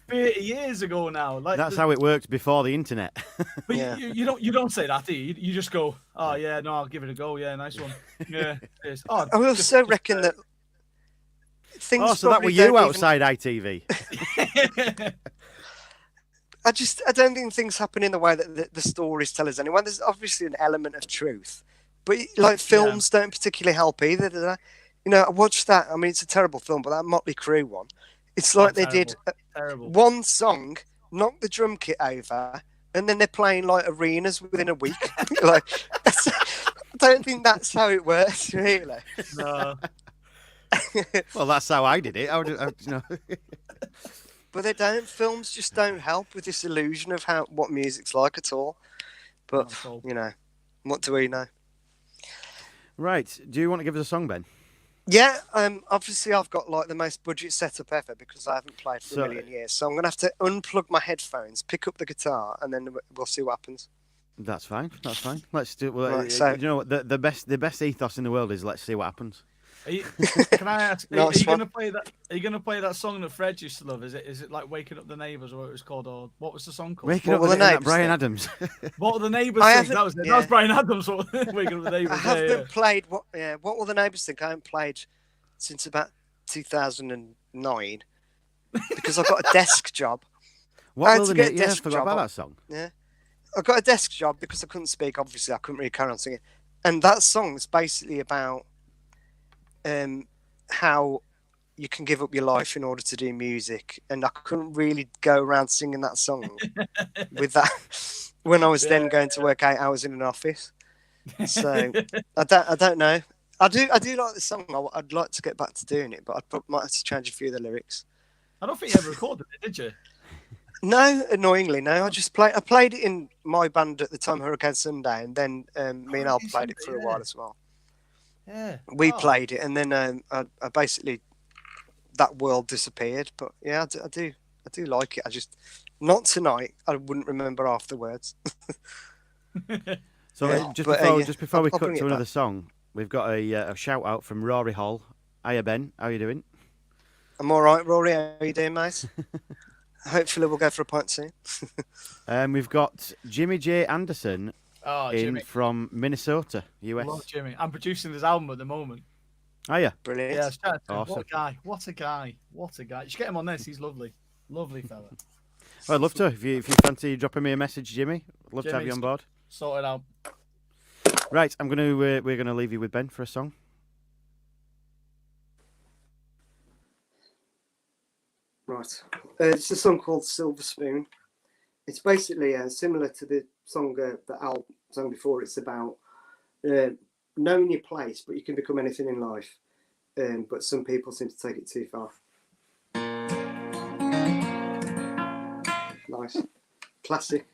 30 years ago now. Like that's how it worked before the internet. But you don't say that, do you? You just go, "Oh yeah, no, I'll give it a go. Yeah, nice one." Yeah. I also reckon that things. Oh, so that were you outside ITV? I don't think things happen in the way that the stories tell us. Anyway, there's obviously an element of truth. But like films don't particularly help either, do they? You know, I watched that. I mean, it's a terrible film, but that Motley Crue one, it's like they did Terrible. one song, knocked the drum kit over, and then they're playing like arenas within a week. Like, I don't think that's how it works, really. No. Well, that's how I did it. You know. But they don't. Films just don't help with this illusion of what music's like at all. But Not at all. you know, what do we know? Right. Do you want to give us a song, Ben? Yeah, obviously I've got like the most budget setup ever because I haven't played for So- a million years. So I'm gonna have to unplug my headphones, pick up the guitar, and then we'll see what happens. That's fine. That's fine. Let's do. Well, Right, so- you know what? The best ethos in the world is let's see what happens. Can I ask? Are Nice you one. gonna play that? Are you gonna play that song that Fred used to love? Is it like "Waking Up the Neighbours" or what it was called, or what was the song called? Waking What up were with the that neighbours Brian then? Adams. What were the neighbours I think? haven't- That was it. yeah. That was Brian Adams. Waking Up the Neighbours. I haven't Yeah, yeah. played what? Yeah, what will the neighbours think? I haven't played since about 2009 because I've got a desk job. I What had will to the get a yeah? I desk forgot job about on- that song. Yeah, I got a desk job because I couldn't speak. Obviously, I couldn't really carry on singing. And that song is basically about how you can give up your life in order to do music. And I couldn't really go around singing that song with that when I was then going to work 8 hours in an office. So I don't know. I do like the song. I'd like to get back to doing it, but might have to change a few of the lyrics. I don't think you ever recorded it, did you? No, annoyingly, no. I played it in my band at the time, Hurricane Sunday, and then me and Al Hurricane played it for Sunday, a while yeah. as well. Yeah. We Oh. played it, and then I basically that world disappeared. But yeah, I do like it. I just not tonight. I wouldn't remember half the words. So Yeah, just but, before yeah, just before we I'll cut bring to it another back. song, we've got a shout out from Rory Hall. Hiya Ben, how you doing? I'm all right, Rory. How you doing, mate? Hopefully, we'll go for a pint soon. We've got Jimmy J Anderson Oh, in Jimmy. from Minnesota, US. Love Jimmy. I'm producing this album at the moment. Hiya. Brilliant. Yeah, shout out to him. Awesome. What a guy. What a guy. What a guy. You should get him on this. He's lovely. Lovely fella. Well, I'd love to. If you fancy dropping me a message, Jimmy, I'd love to have you on board. Sort it out. Right, we're gonna leave you with Ben for a song. Right. It's a song called Silver Spoon. It's basically similar to the song that Al sang before. It's about knowing your place, but you can become anything in life. But some people seem to take it too far. Nice. Classic.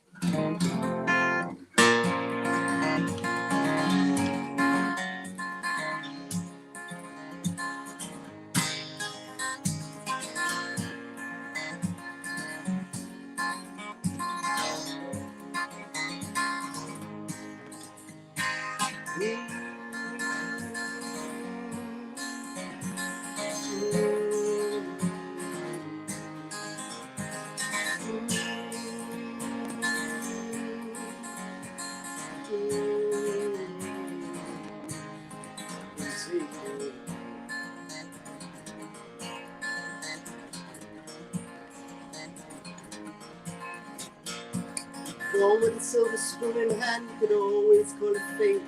Born with a silver spoon in hand, you could always call it fate.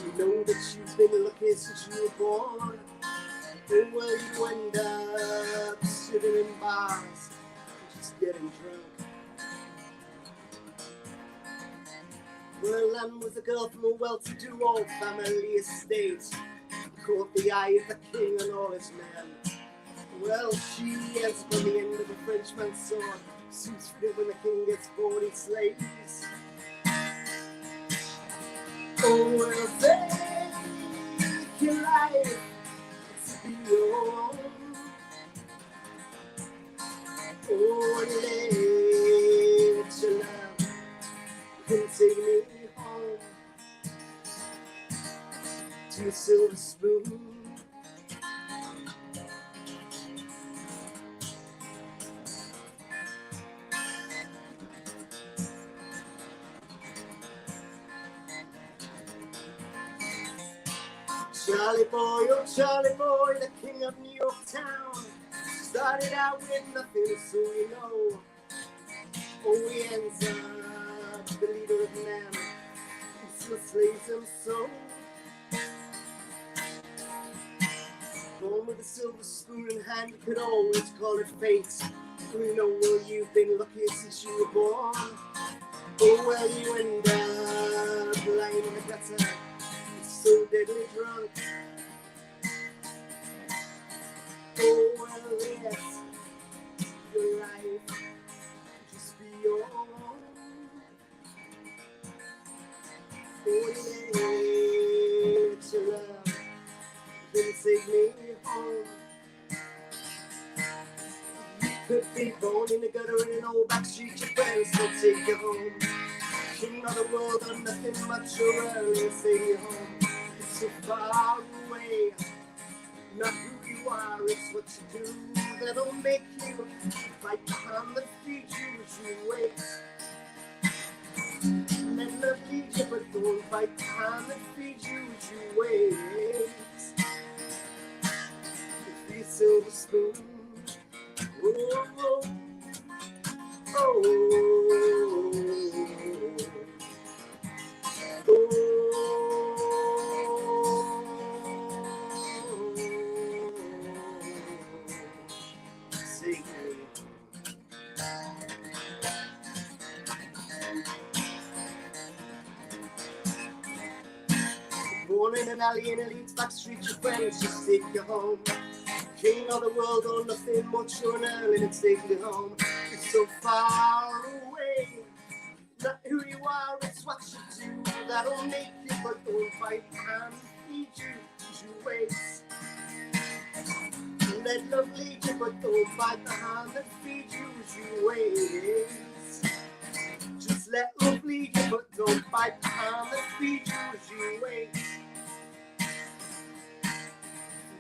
You know that she's been lucky since you were born. And where you end up, sitting in bars, just getting drunk. Well, Anne was a girl from a well-to-do old family estate, who caught the eye of the king and all his men. Well, she ends up on the end of a Frenchman's sword, suits fit when the king gets 40 slaves. Oh, well, take your life to be your own. Oh, let your love come take me home to a silver spoon. Charlie boy, oh Charlie boy, the king of New York town, started out with nothing, so we know. Oh, he ends up the leader of men, who still slaves him so. with a silver spoon in hand, you could always call it fate. We know well you've been lucky since you were born. Oh well, you end up lying in the gutter, so deadly drunk. Oh well, yes, your life could just be your own. Oh yeah, it's your love, then take me home. Could be born in the gutter in an old back street, your friends will take you home. King of the world or nothing much around and take you home. It's so far away, not who you are, it's what you do that'll make you fight the hand that feeds you as you wait. Let love lead you, but don't fight the hand that feeds you as you wait. It's the silver spoon. Oh, oh, oh, oh, sing me. Born in an alley in a Leeds back street, your friends just take you home. King of the world or nothing much or an early to take you home. It's so far away, not who you are, it's what you do that'll make you, but don't fight and feed you as you wait. Let love lead you, but don't fight the hand that feeds you as you wait. Just let love lead you, but don't fight the hand that feeds you as you wait.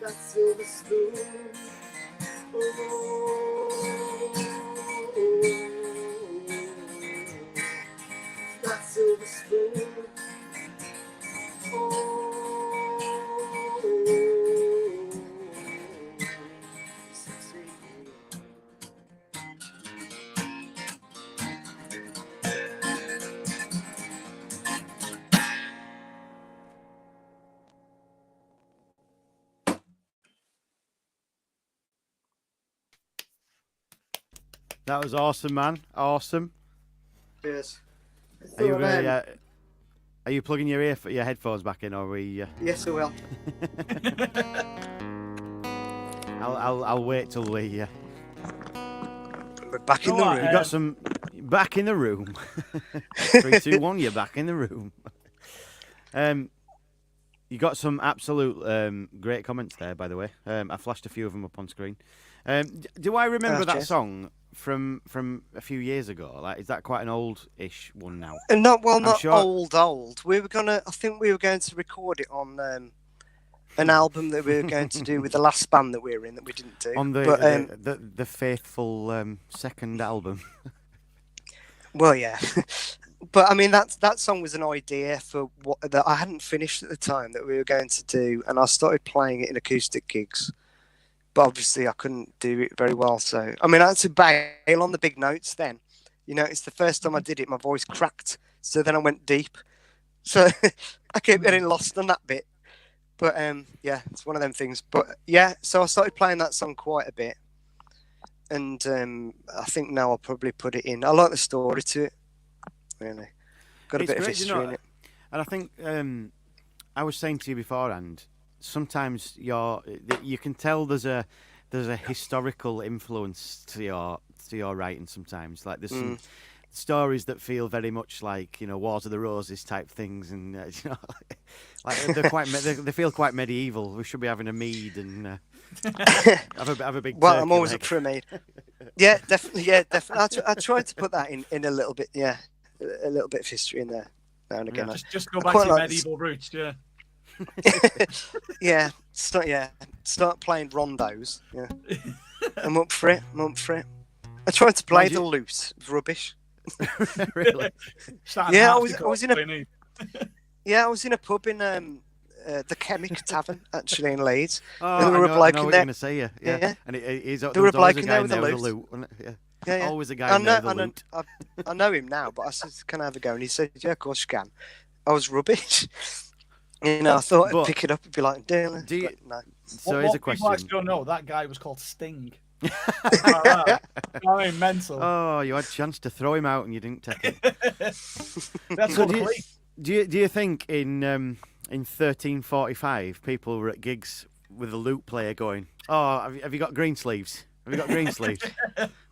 That silver spoon. Oh, that silver spoon. Oh, That was awesome, man. Awesome. yes. Are you really? Are you plugging your headphones back in, or are we? Yes, I will. I'll wait till we. We're back in the room. You got some back in the room. 3, 2, 1. You're back in the room. You got some absolute great comments there, by the way. I flashed a few of them up on screen. Do I remember that song from a few years ago? Like, is that quite an old-ish one now? Not sure... old. I think we were going to record it on an album that we were going to do with the last band that we were in that we didn't do. On the faithful second album. Well, yeah. But I mean, that song was an idea for what that I hadn't finished at the time that we were going to do, and I started playing it in acoustic gigs. But obviously, I couldn't do it very well. So I mean, I had to bail on the big notes. Then, it's the first time I did it, my voice cracked. So then I went deep. So I kept getting lost on that bit. But yeah, it's one of them things. But yeah, so I started playing that song quite a bit, and I think now I'll probably put it in. I like the story to it. Really, got a bit of history in it. And I think I was saying to you beforehand, sometimes you can tell there's a historical influence to your writing. Sometimes, like there's some stories that feel very much like Wars of the Roses type things, and like they feel quite medieval. We should be having a mead and have a big. Well, I'm always up for a mead. Yeah, definitely. Yeah, definitely. I tried to put that in a little bit. Yeah. A little bit of history in there now and again. Just go back to your medieval roots, yeah. Yeah, start playing rondos. Yeah, I'm up for it. I tried to play the lute. It was rubbish. Really? Yeah, I was in a. Yeah, I was in a pub in the Chemic Tavern actually in Leeds. Oh, and there were a bloke in there. Going to say yeah. And there were a bloke in there with a lute. Yeah. Always a guy in there with a lute. I know him now, but I said, "Can I have a go?" And he said, "Yeah, of course you can." I was rubbish. You know, I thought But- I'd pick it up and be like, "Damn." Do you- No. So here's a What people actually question. don't know, that guy was called Sting. I mean, mental. Oh, you had a chance to throw him out and you didn't take it. That's So called the police. do you think in 1345 people were at gigs with a lute player going, "Oh, have you got green sleeves? Have you got green sleeves?"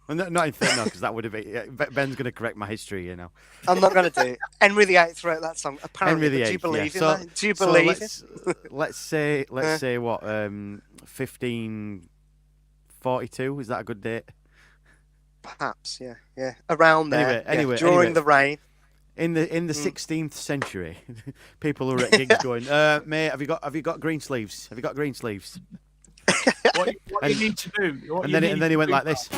Well, not in no, because that would have been. Yeah, Ben's going to correct my history, you know. I'm not going to do it. Henry VIII wrote that song. Apparently, Henry but do you VIII, believe yeah. in that? Do you believe it? Let's say what 1542, is that a good date? Perhaps, yeah. Around there. Anyway, during the reign. In the 16th century, people were at gigs going, "Mate, have you got green sleeves? Have you got green sleeves?" What you need to do. And then he went like this.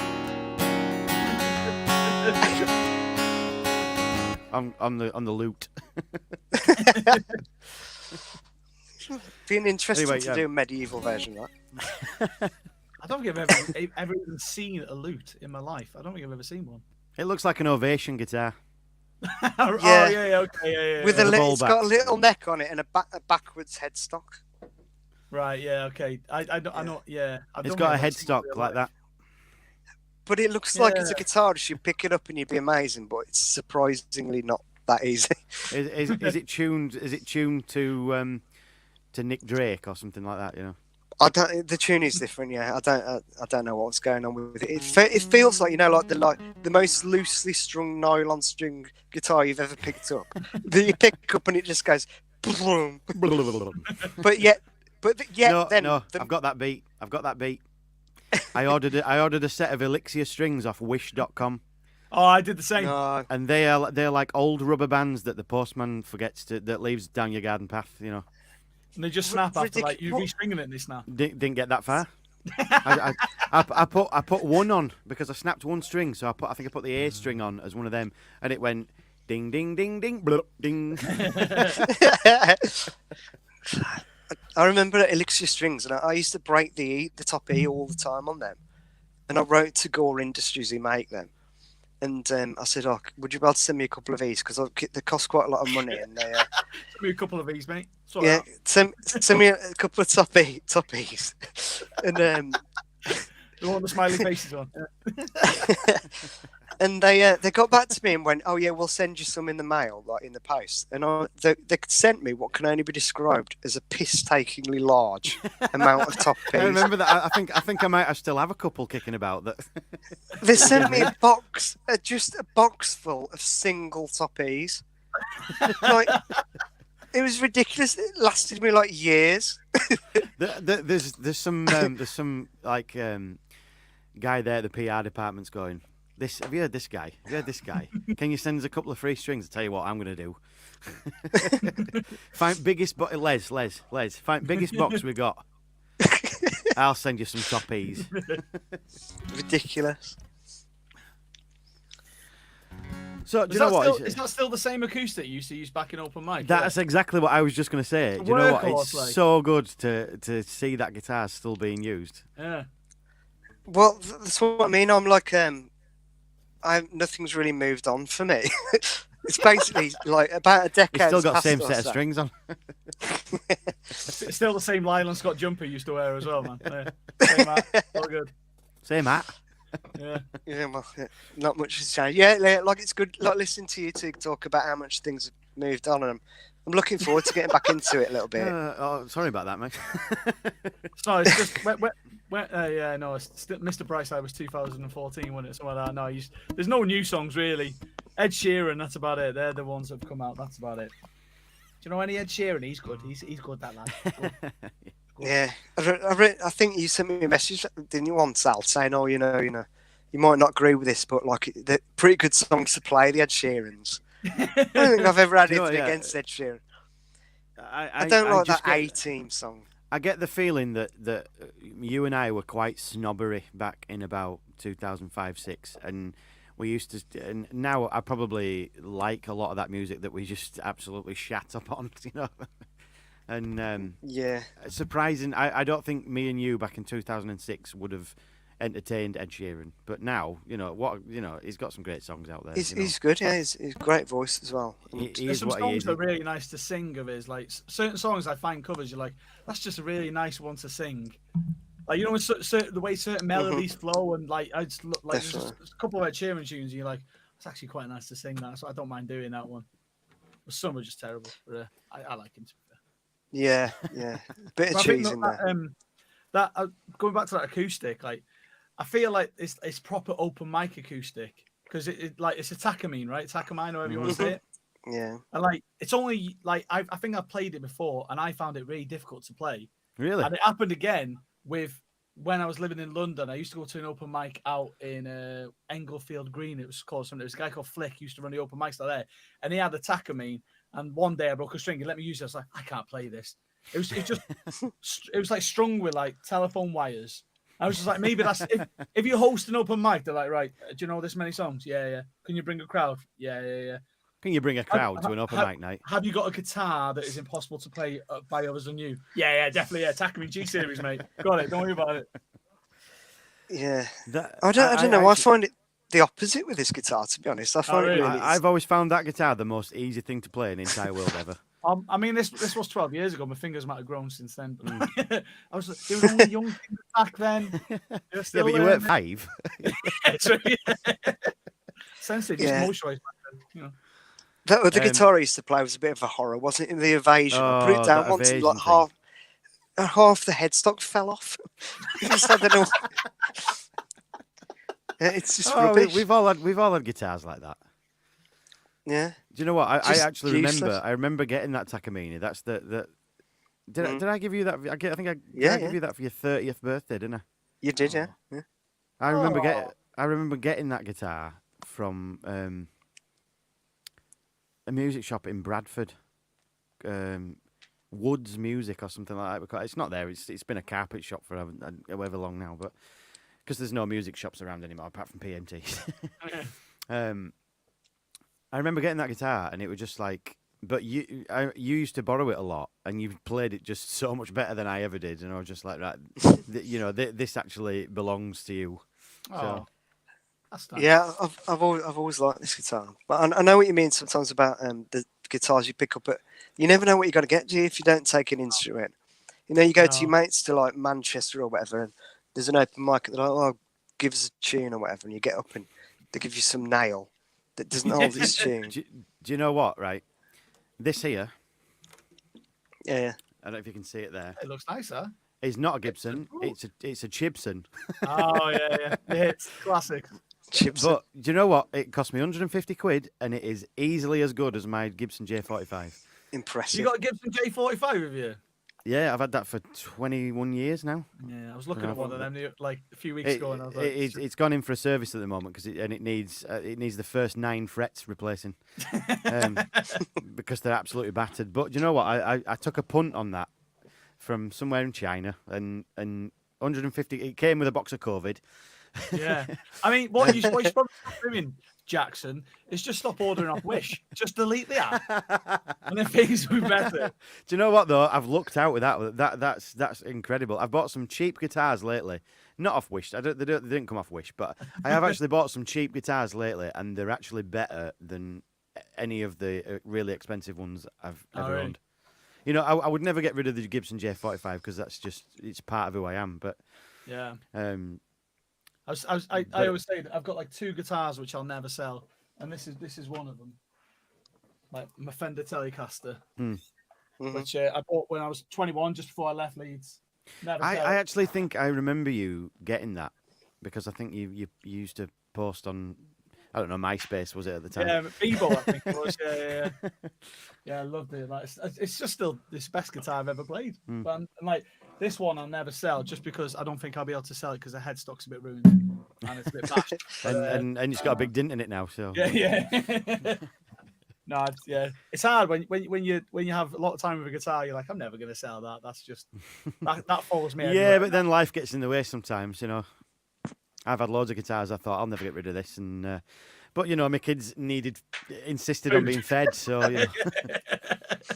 on the lute. Being interesting Anyway, to yeah. do a medieval version of that. I don't think I've ever even seen a lute in my life. I don't think I've ever seen one. It looks like an Ovation guitar. Oh, yeah, okay, yeah. With With a ball it's got a back. little neck on it and a backwards headstock. Right, yeah, okay. I know, yeah. I It's don't got a think I've seen it headstock in real like life. that. But it looks like it's a Yeah. guitarist. You pick it up and you'd be amazing, but it's surprisingly not that easy. Is it tuned? Is it tuned to Nick Drake or something like that? You know. I don't. The tune is different. Yeah, I don't know what's going on with it. It feels like like the most loosely strung nylon string guitar you've ever picked up. That you pick up and it just goes. Boom. But yet. No, I've got that beat. I ordered a set of Elixir strings off Wish.com, Oh, I did the same. No, and they're like old rubber bands that the postman forgets that leaves down your garden path. You know, And they just snap after, like, you Ridiculous. restringing it and they snap. didn't get that far. I put one on because I snapped one string, so I think I put the A string on as one of them, and it went ding ding ding ding blup, ding. I remember Elixir strings, and I used to break the top E all the time on them. And I wrote to Gore Industries who make them, and I said, "Oh, would you be able to send me a couple of these because they cost quite a lot of money?" And they, Give me a couple of these, mate. Sort yeah, it send me a couple of top E's, and out. The one with the smiley faces on. and they got back to me and went, "Oh yeah, we'll send you some in the mail, like in the post." And they sent me what can only be described as a piss-takingly large amount of top I E's. remember that. I think I still have a couple kicking about that. They sent me a box, just a box full of single top E's. Like, it was ridiculous. It lasted me like years. There's some like guy there at the PR department's going, have you heard this guy? Have you heard this guy? Can you send us a couple of free strings? I'll tell you what I'm going to do. Find biggest Les, find biggest box we got. I'll send you some top E's. Ridiculous. So, do you know what? Is that still the same acoustic you used to use back in open mic? That's exactly what I was just going to say. Do you know what? It's workhorse, like. so good to see that guitar still being used. Yeah. Well, that's what I mean. I'm like, nothing's really moved on for me. It's basically like about a decade. It's still got the same set of strings on. It's still the same Lyle Scott jumper you used to wear as well, man. Yeah. Same hat. All good. Same hat. Yeah. Yeah, well, not much has changed. Yeah, like it's good, like listening to you two talk about how much things have moved on, and I'm looking forward to getting back into it a little bit. Sorry about that, mate. No, it's just yeah, no, it's still, Mr. Brightside was 2014, wasn't it? Something like that. No, there's no new songs really. Ed Sheeran, that's about it. They're the ones that have come out. That's about it. Do you know any Ed Sheeran? He's good. He's good, that lad. Good. Yeah, I think you sent me a message, didn't you, on Sal, saying, "Oh, you know, you might not agree with this, but like, they're pretty good songs to play." The Ed Sheerans. I don't think I've ever had You know anything what, yeah. against Ed Sheeran. I don't like just that get- A-Team song. I get the feeling that you and I were quite snobbery back in about 2005-06, and we used to. And now I probably like a lot of that music that we just absolutely shat up on, you know. And Yeah, surprising, I don't think me and you back in 2006 would have entertained Ed Sheeran. But now, he's got some great songs out there. He's good. Yeah, he's a great voice as well. He There's is some what he songs is. that are really nice to sing of his. Like certain songs, I find covers. You're like, that's just a really nice one to sing. Like when the way certain melodies flow, and like I just look like there's a couple of Ed Sheeran tunes, and you're like, it's actually quite nice to sing that. So I don't mind doing that one. But some are just terrible. But I like him. Yeah. Bit of cheese in there. Going back to that acoustic, like I feel like it's proper open mic acoustic because it's a Takamine, right? Takamine, however you want to say it. Yeah. And like it's only like I think I've played it before and I found it really difficult to play. Really? And it happened again with when I was living in London. I used to go to an open mic out in Englefield Green. It was called something. There was a guy called Flick used to run the open mics out there, and he had a Takamine. And one day I broke a string. He let me use it. I was like, I can't play this. It was like strung with like telephone wires. I was just like, maybe that's if you host an open mic, they're like, right, do you know this many songs? Yeah. Can you bring a crowd? Yeah. Can you bring a crowd to an open mic night? Have you got a guitar that is impossible to play by others than you? Yeah, definitely. Yeah, Takamine G series, mate. Got it. Don't worry about it. Yeah. I don't know. I find it the opposite with this guitar, to be honest. I find it really. I've always found that guitar the most easy thing to play in the entire world ever. I mean, this was 12 years ago. My fingers might have grown since then. But there was only young fingers back then. Yeah, but you weren't 5. Sensitive, just moisturised. That the guitar I used to play was a bit of a horror, wasn't it? In the Evasion, I put it down once, and like half the headstock fell off. I don't know. It's just rubbish. We've all had guitars like that. Yeah. Do you know what? I actually remember. I remember getting that Takamine. That's the. Did I give you that? I think I gave you that for your 30th birthday, didn't I? You did, yeah. I remember getting that guitar from a music shop in Bradford, Woods Music or something like that. Because it's not there. It's been a carpet shop for however long now, but because there's no music shops around anymore apart from PMTs. I remember getting that guitar, and it was just like, but you used to borrow it a lot, and you played it just so much better than I ever did, and I was just like, right, this actually belongs to you. So. That's nice. Yeah, I've always liked this guitar, but I know what you mean sometimes about the guitars you pick up, but you never know what you're going to get, do you, if you don't take an instrument. You go to your mates to like Manchester or whatever, and there's an open mic, and they're like, oh, give us a tune or whatever, and you get up and they give you some nail that doesn't hold this tune. Do you know what, right? This here. Yeah. I don't know if you can see it there. It looks nice, huh? It's not a Gibson. It's a Chibson. Oh, yeah. It's classic. Chibson. But do you know what? It cost me 150 quid, and it is easily as good as my Gibson J45. Impressive. You got a Gibson J45 with you? Yeah, I've had that for 21 years now. Yeah, I was looking at one of them like a few weeks ago, and I was like, it's gone in for a service at the moment because it needs the first 9 frets replacing because they're absolutely battered. But do you know what? I took a punt on that from somewhere in China, and 150. It came with a box of COVID. Yeah, I mean, what you probably stop doing, Jackson, is just stop ordering off Wish. Just delete the app, and then things will be better. Do you know what though? I've looked out with that. That's incredible. I've bought some cheap guitars lately, not off Wish. They didn't come off Wish, but I have actually bought some cheap guitars lately, and they're actually better than any of the really expensive ones I've ever owned. You know, I would never get rid of the Gibson J45 because it's part of who I am. But yeah. I always say that I've got like 2 guitars which I'll never sell, and this is one of them. Like my Fender Telecaster, which I bought when I was 21, just before I left Leeds. I actually think I remember you getting that because I think you used to post on, I don't know, MySpace was it at the time? Yeah, Bebo, I think it was. Yeah. Yeah, I loved it. Like, it's just still this best guitar I've ever played. But like this one, I'll never sell just because I don't think I'll be able to sell it because the headstock's a bit ruined and it's a bit bashed. and it's got a big dint in it now. So yeah. No, it's hard when you have a lot of time with a guitar. You're like, I'm never going to sell that. That's just that follows me. Yeah, everywhere. but then life gets in the way sometimes. You know, I've had loads of guitars. I thought I'll never get rid of this, and but you know, my kids insisted on being fed. So you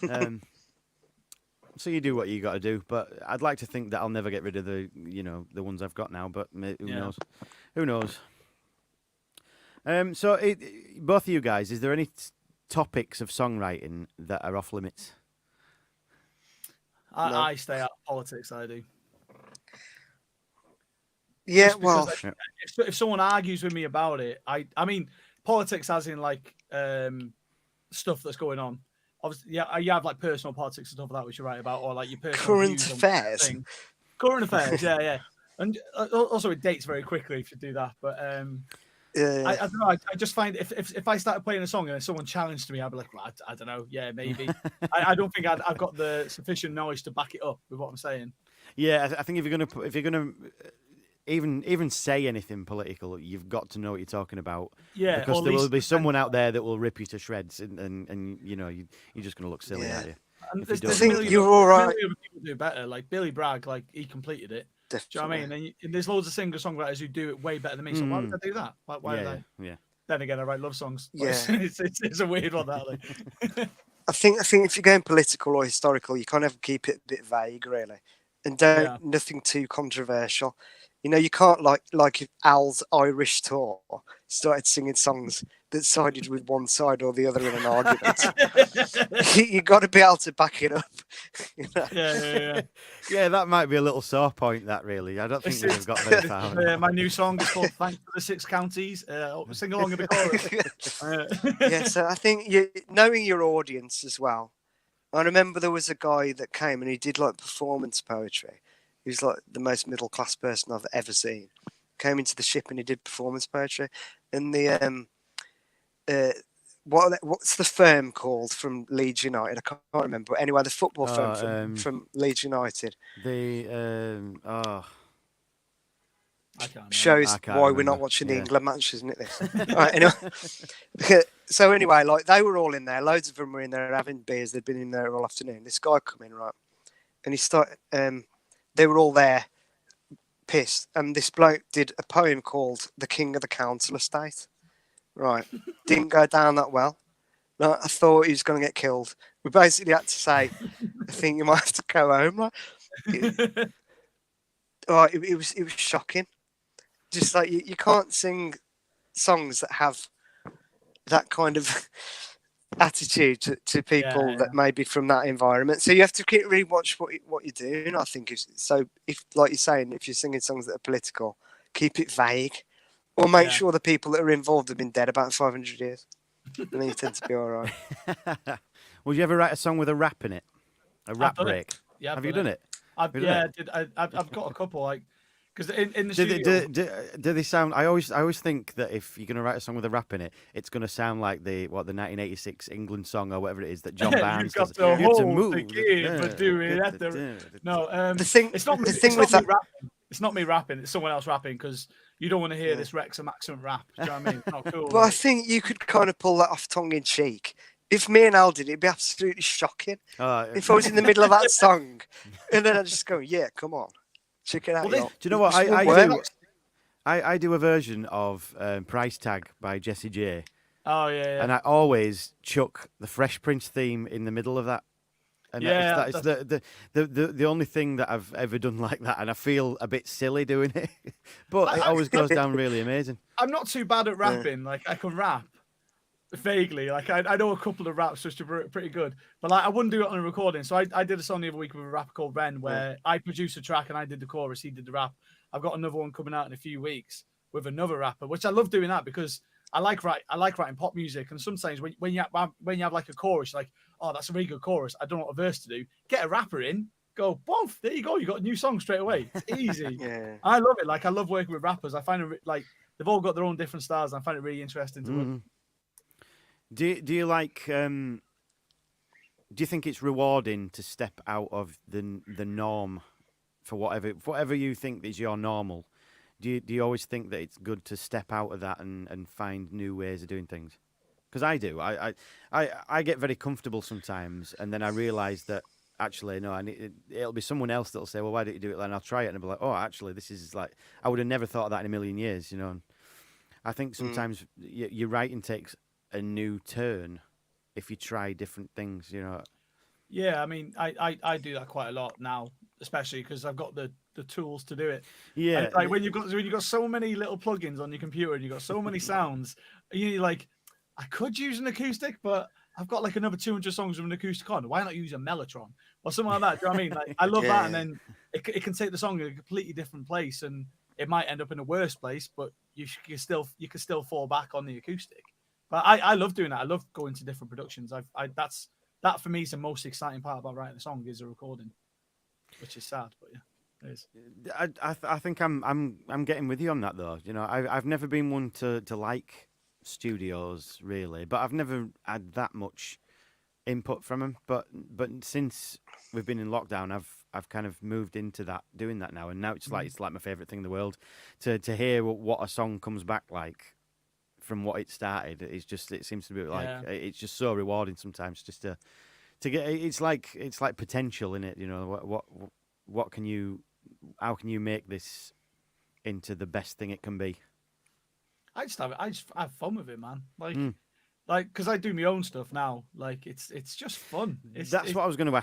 know. So you do what you got to do, but I'd like to think that I'll never get rid of the ones I've got now. But who knows? Who knows? Both of you guys, is there any topics of songwriting that are off limits? No. I stay out of politics. I do. Yeah, Just because, well, if someone argues with me about it, I mean politics as in like stuff that's going on. Obviously, yeah, you have like personal politics and stuff like that, which you write about, or like your personal current views on affairs. thing. Current affairs, yeah, and also it dates very quickly if you do that. But I don't know. I just find if I started playing a song and someone challenged me, I'd be like, well, I don't know, yeah, maybe. I don't think I've got the sufficient knowledge to back it up with what I'm saying. Yeah, I think if you're gonna even say anything political, you've got to know what you're talking about. Yeah, because there will be someone out there that will rip you to shreds, and you're just going to look silly, aren't you? And If you there's don't. I think you're all right. People do better. Like Billy Bragg, like he completed it. Definitely. Do you know what I mean? And there's loads of singer-songwriters who do it way better than me. So why would I do that? Like, why would I? Yeah. Then again, I write love songs. Yeah. It's a weird one, that. Like. I think if you're going political or historical, you kind of keep it a bit vague, really, and don't nothing too controversial. You can't like if Al's Irish tour started singing songs that sided with one side or the other in an argument. You got to be able to back it up. Yeah. That might be a little sore point. That really, I don't think we've got very far. My new song is called "Thanks for the Six Counties." Sing along in the chorus. Yeah, so I think knowing your audience as well. I remember there was a guy that came and he did like performance poetry. He was like the most middle class person I've ever seen. Came into the ship and he did performance poetry. And the what's the firm called from Leeds United? I can't remember. But anyway, the football firm from Leeds United. Shows why we're not watching the England matches, isn't it? This. Right, anyway. So anyway, like they were all in there. Loads of them were in there having beers. They'd been in there all afternoon. This guy come in, right, and he started. They were all there, pissed, and this bloke did a poem called "The King of the Council Estate." Right, didn't go down that well. No, I thought he was going to get killed. We basically had to say, "I think you might have to go home." Like, it was shocking. Just like you can't sing songs that have that kind of attitude to people that may be from that environment. So you have to really watch what you're doing. I think so. If, like you're saying, if you're singing songs that are political, keep it vague, or make sure the people that are involved have been dead about 500 years. And then you tend to be all right. Would you ever write a song with a rap in it? A rap break? Yeah, have you done it? I've got a couple, like, because in the studio. Do they sound? I always think that if you're gonna write a song with a rap in it, it's gonna sound like the 1986 England song or whatever it is that John Barnes does. You have to move. No, the thing. It's not. It's not me rapping. It's someone else rapping because you don't want to hear this Wrexham accent rap. Do you know what I mean? It's not cool. But I think you could kind of pull that off tongue in cheek. If me and Al did it, it'd be absolutely shocking. If I was in the middle of that song, and then I just go, "Yeah, come on, check it out." Do you know what I do? A version of Price Tag by Jessie J. Oh yeah. And I always chuck the Fresh Prince theme in the middle of that. And it's the only thing that I've ever done like that, and I feel a bit silly doing it, but it always goes down really amazing. I'm not too bad at rapping. Like I can rap vaguely. Like I know a couple of raps which are pretty good, but like I wouldn't do it on a recording. So I did a song the other week with a rapper called Ren, where I produced a track and I did the chorus, he did the rap. I've got another one coming out in a few weeks with another rapper, which I love doing that because I like writing pop music, and sometimes when you have like a chorus, like, oh, that's a really good chorus, I don't know what a verse to do. Get a rapper in, go, boom, there you go, you got a new song straight away. It's easy. I love it. Like I love working with rappers. I find it like they've all got their own different styles. And I find it really interesting to work. Do you like? Do you think it's rewarding to step out of the norm for whatever you think is your normal? Do you always think that it's good to step out of that and find new ways of doing things? Because I do. I get very comfortable sometimes, and then I realise that actually no, it'll be someone else that'll say, well, why don't you do it? And I'll try it, and I'll be like, oh, actually, this is like I would have never thought of that in a million years, you know. And I think sometimes your writing takes a new turn if you try different things, you know. Yeah, I mean, I do that quite a lot now, especially because I've got the tools to do it. And Yeah, it's like when you've got so many little plugins on your computer and you've got so many sounds, you're like, I could use an acoustic, but I've got like another 200 songs with an acoustic on. Why not use a Mellotron or something like that? Do you know what I mean? Like, I love that, and Yeah. then it can take the song in a completely different place, and it might end up in a worse place, but you can still fall back on the acoustic. But I love doing that. I love going to different productions. That for me is the most exciting part about writing a song is a recording, which is sad, but yeah, it is. I think I'm getting with you on that though. You know, I've never been one to like studios really, but I've never had that much input from them. But since we've been in lockdown, I've kind of moved into that, doing that now, and now it's like my favorite thing in the world to hear what a song comes back like from what it started. It seems to be like Yeah. it's just so rewarding sometimes just to get. It's like potential in it. You know, what can you, how can you make this into the best thing it can be? I just have fun with it, man. Mm. Because I do my own stuff now. Like it's just fun. That's what I was going to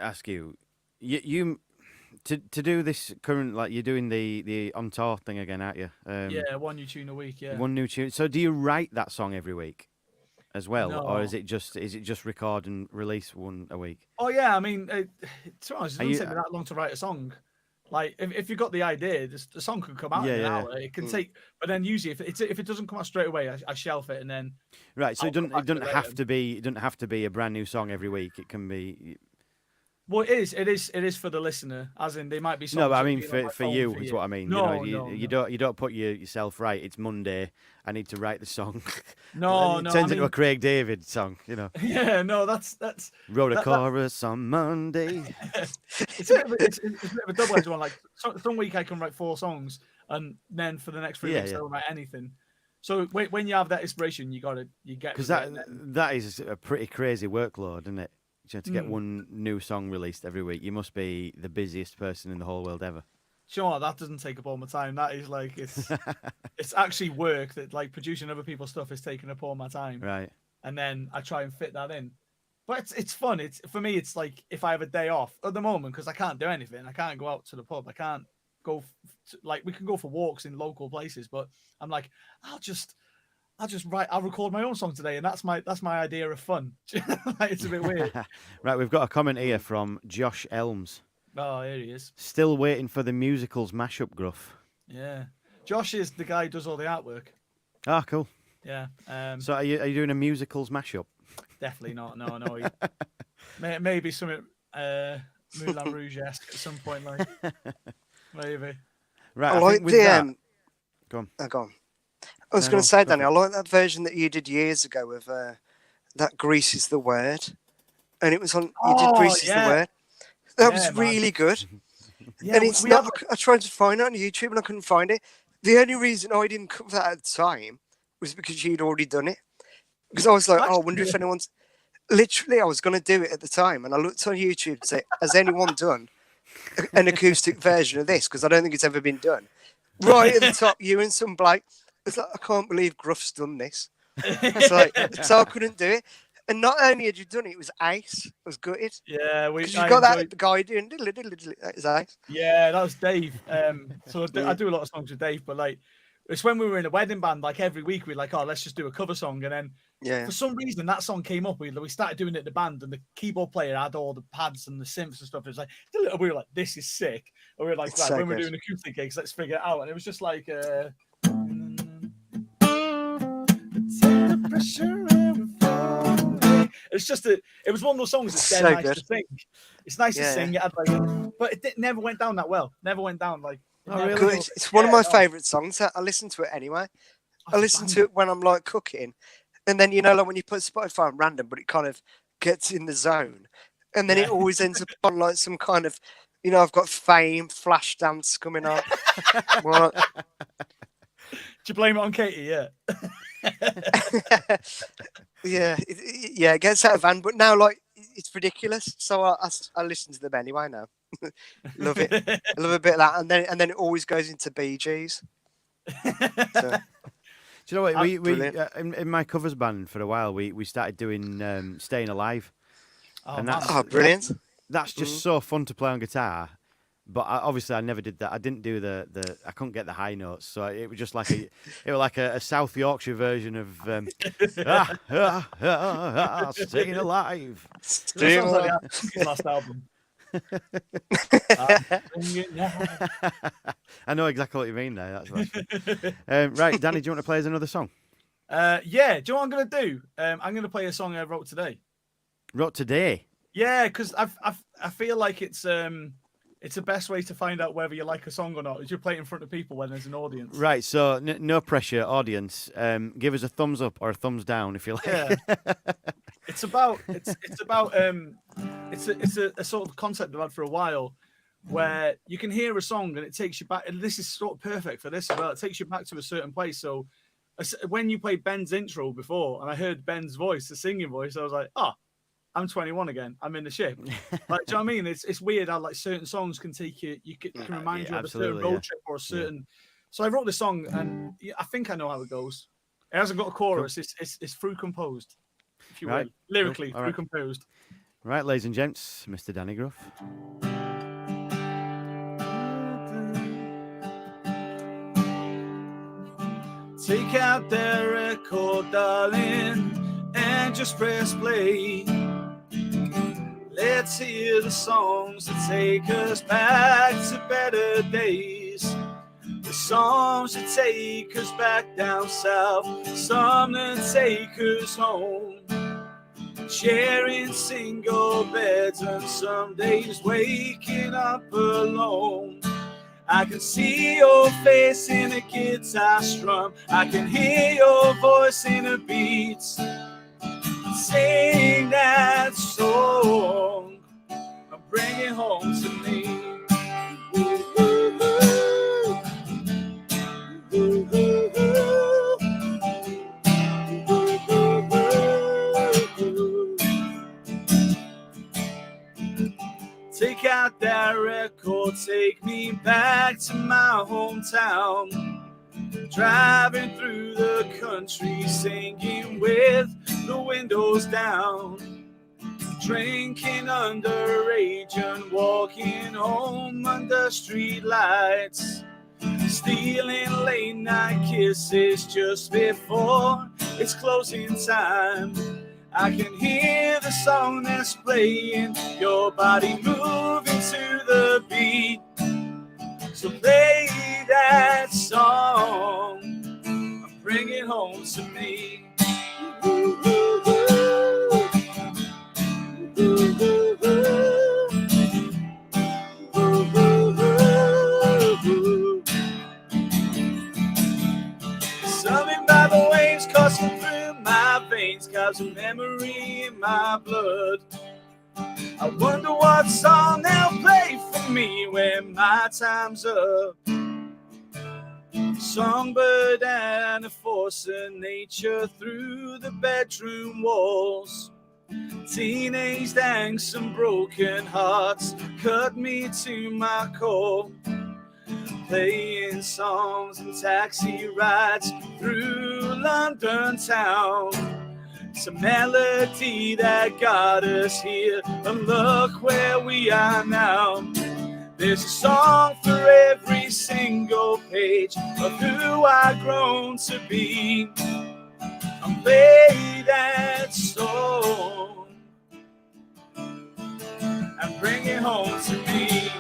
ask you. You to do this current, like you're doing the on tour thing again, aren't you? Yeah, one new tune a week. Yeah. One new tune. So do you write that song every week as well, or No. is it just record and release one a week? Oh yeah, I mean, to be honest, it Are doesn't you- take me that long to write a song. Like if you've got the idea, the song can come out Yeah, in an yeah. hour. It can take, but then usually if it doesn't come out straight away, I shelf it and then Right. So I'll it come doesn't back to it it doesn't have to be a brand new song every week. It can be. well, it is for the listener, as in they might be songs. No, but I that mean have been on my for phone you for is years. what I mean. No, you know, no, you no. don't put yourself right. It's Monday. I need to write the song. No, It no, turns I into a mean- Craig David song. You know, Yeah, no, that's wrote a that- chorus on Monday. it's a bit of it's a bit of a double-edged one. Like some week I can write 4 songs, and then for the next 3 Yeah, weeks yeah. I don't write anything. So when you have that inspiration, you get Because with it, and then- that is a pretty crazy workload, isn't it? To get Mm. one new song released every week, you must be the busiest person in the whole world ever. Do you know what? That doesn't take up all my time. That is like it's actually work that like producing other people's stuff is taking up all my time, Right. and then I try and fit that in. But it's fun. It's for me. It's like if I have a day off at the moment because I can't do anything. I can't go out to the pub. I can't go like we can go for walks in local places. But I'm like I'll just write. I'll record my own song today, and that's my idea of fun. Like, it's a bit weird. Right, we've got a comment here from Josh Elms. Oh, here he is. Still waiting for the musicals mashup, Gruff. Yeah, Josh is the guy who does all the artwork. Ah, cool. Yeah. So are you doing a musicals mashup? Definitely not. No. Maybe something Moulin Rouge-esque at some point, like maybe. Right, I I like think with the that, go on. Go on. I was No, going no, to say, go Danny, for I it. like that version that you did years ago of that "Grease is the word," and it was on. You did Oh, "Grease is yeah. the word." That Yeah, was man. really good. Yeah, And it's we not. have- I tried to find it on YouTube and I couldn't find it. The only reason I didn't cover that at the time was because you'd already done it. Because I was like, oh, I wonder if anyone's. Literally, I was going to do it at the time, and I looked on YouTube to say, has anyone done an acoustic version of this? Because I don't think it's ever been done. Right at the top, you and some bloke. It's like, I can't believe Gruff's done this. It's like, so I couldn't do it. And not only had you done it, it was ace. I was gutted. Yeah, Because I you've got enjoyed- that guy doing diddly diddly diddly. That is ace. Yeah, that was Dave. So Yeah. I do a lot of songs with Dave, but like it's when we were in a wedding band. Like every week, we're like, oh, let's just do a cover song, and then Yeah. for some reason that song came up. We started doing it in the band, and the keyboard player had all the pads and the synths and stuff. It was like we were like, this is sick. And we were like, It's right, so when we're good. doing acoustic gigs, let's figure it out. And it was just like, take the pressure and we're falling. It's just it was one of those songs that's dead So nice good. to sing. It's nice to Yeah. sing. It had like, but it never went down that well. Never went down like. it Oh, never really? Good. went- It's one of Yeah, my no. favourite songs. I listen to it anyway. I That's a listen to banger. it when I'm like cooking, and then like when you put Spotify on random, but it kind of gets in the zone, and then it Yeah. always ends up on like some kind of, I've got Fame flash dance coming on. Well, Do you blame it on Katie? Yeah. yeah, it gets out of hand, but now like it's ridiculous. So I listen to them anyway now. Love it. I love a bit of that, and then it always goes into Bee Gees. So, Do you know what? That's We brilliant. in my covers band for a while, we started doing Staying Alive. Oh, and man. Oh, brilliant. that's just so fun to play on guitar. But obviously, I never did that. I didn't do the. I couldn't get the high notes, so it was just like it was like a South Yorkshire version of Staying Alive. That Staying sounds like alive. his last album. Bring it now. I know exactly what you mean now. Right, Danny, do you want to play us another song? Yeah, do you know what I'm going to do? I'm going to play a song I wrote today. Wrote today. Yeah, because I feel like it's the best way to find out whether you like a song or not is you play it in front of people when there's an audience. Right, so no pressure, audience. Give us a thumbs up or a thumbs down if you like. Yeah. It's about it's a sort of concept I've had for a while where you can hear a song and it takes you back, and this is sort of perfect for this as well. It takes you back to a certain place. So when you played Ben's intro before and I heard Ben's voice, the singing voice, I was like, oh, I'm 21 again. I'm in the ship. Like, do you know what I mean? It's weird how like certain songs can take you can remind you of a certain road trip or a certain. Yeah. So I wrote this song and I think I know how it goes. It hasn't got a chorus. Cool. It's through composed, if you will, lyrically through composed. Right, ladies and gents, Mr. Danny Gruff. Take out that record, darling, and just press play. Let's hear the songs that take us back to better days. The songs that take us back down south, some that take us home. Sharing single beds and some days waking up alone. I can see your face in a guitar strum. I can hear your voice in a beat. Sing that song and bring it home to me. Take out that record, take me back to my hometown. Driving through the country, singing with the windows down. Drinking underage and walking home under street lights. Stealing late night kisses just before it's closing time. I can hear the song that's playing, your body moving to the beat. So play that song and bring it home to me. Ooh, ooh, ooh. Ooh, ooh, ooh. Ooh, ooh, ooh. Something by the waves coursing through my veins, cause a memory in my blood. I wonder what song they'll play for me when my time's up. Songbird and a force of nature through the bedroom walls. Teenage angst and broken hearts cut me to my core. Playing songs and taxi rides through London town. It's a melody that got us here, and look where we are now. There's a song for every single page of who I've grown to be. And play that song and bring it home to me.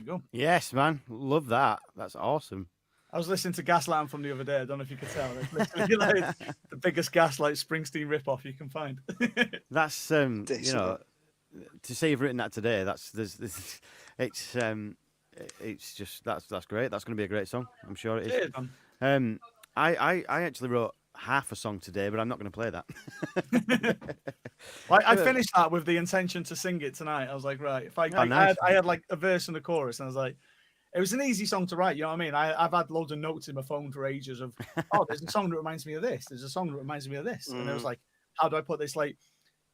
Go. Yes, man. Love that. That's awesome. I was listening to Gaslight Anthem the other day. I don't know if you could tell. It's literally like the biggest Gaslight Springsteen ripoff you can find. That's you know, to say you've written that today. It's just that's great. That's going to be a great song. I'm sure it is. I actually wrote half a song today, but I'm not going to play that. Well, I finished that with the intention to sing it tonight. I was like, right, if I had like a verse and a chorus, and I was like, it was an easy song to write. You know what I mean? I've had loads of notes in my phone for ages of, oh, there's a song that reminds me of this. There's a song that reminds me of this. And it was like, how do I put this? Like,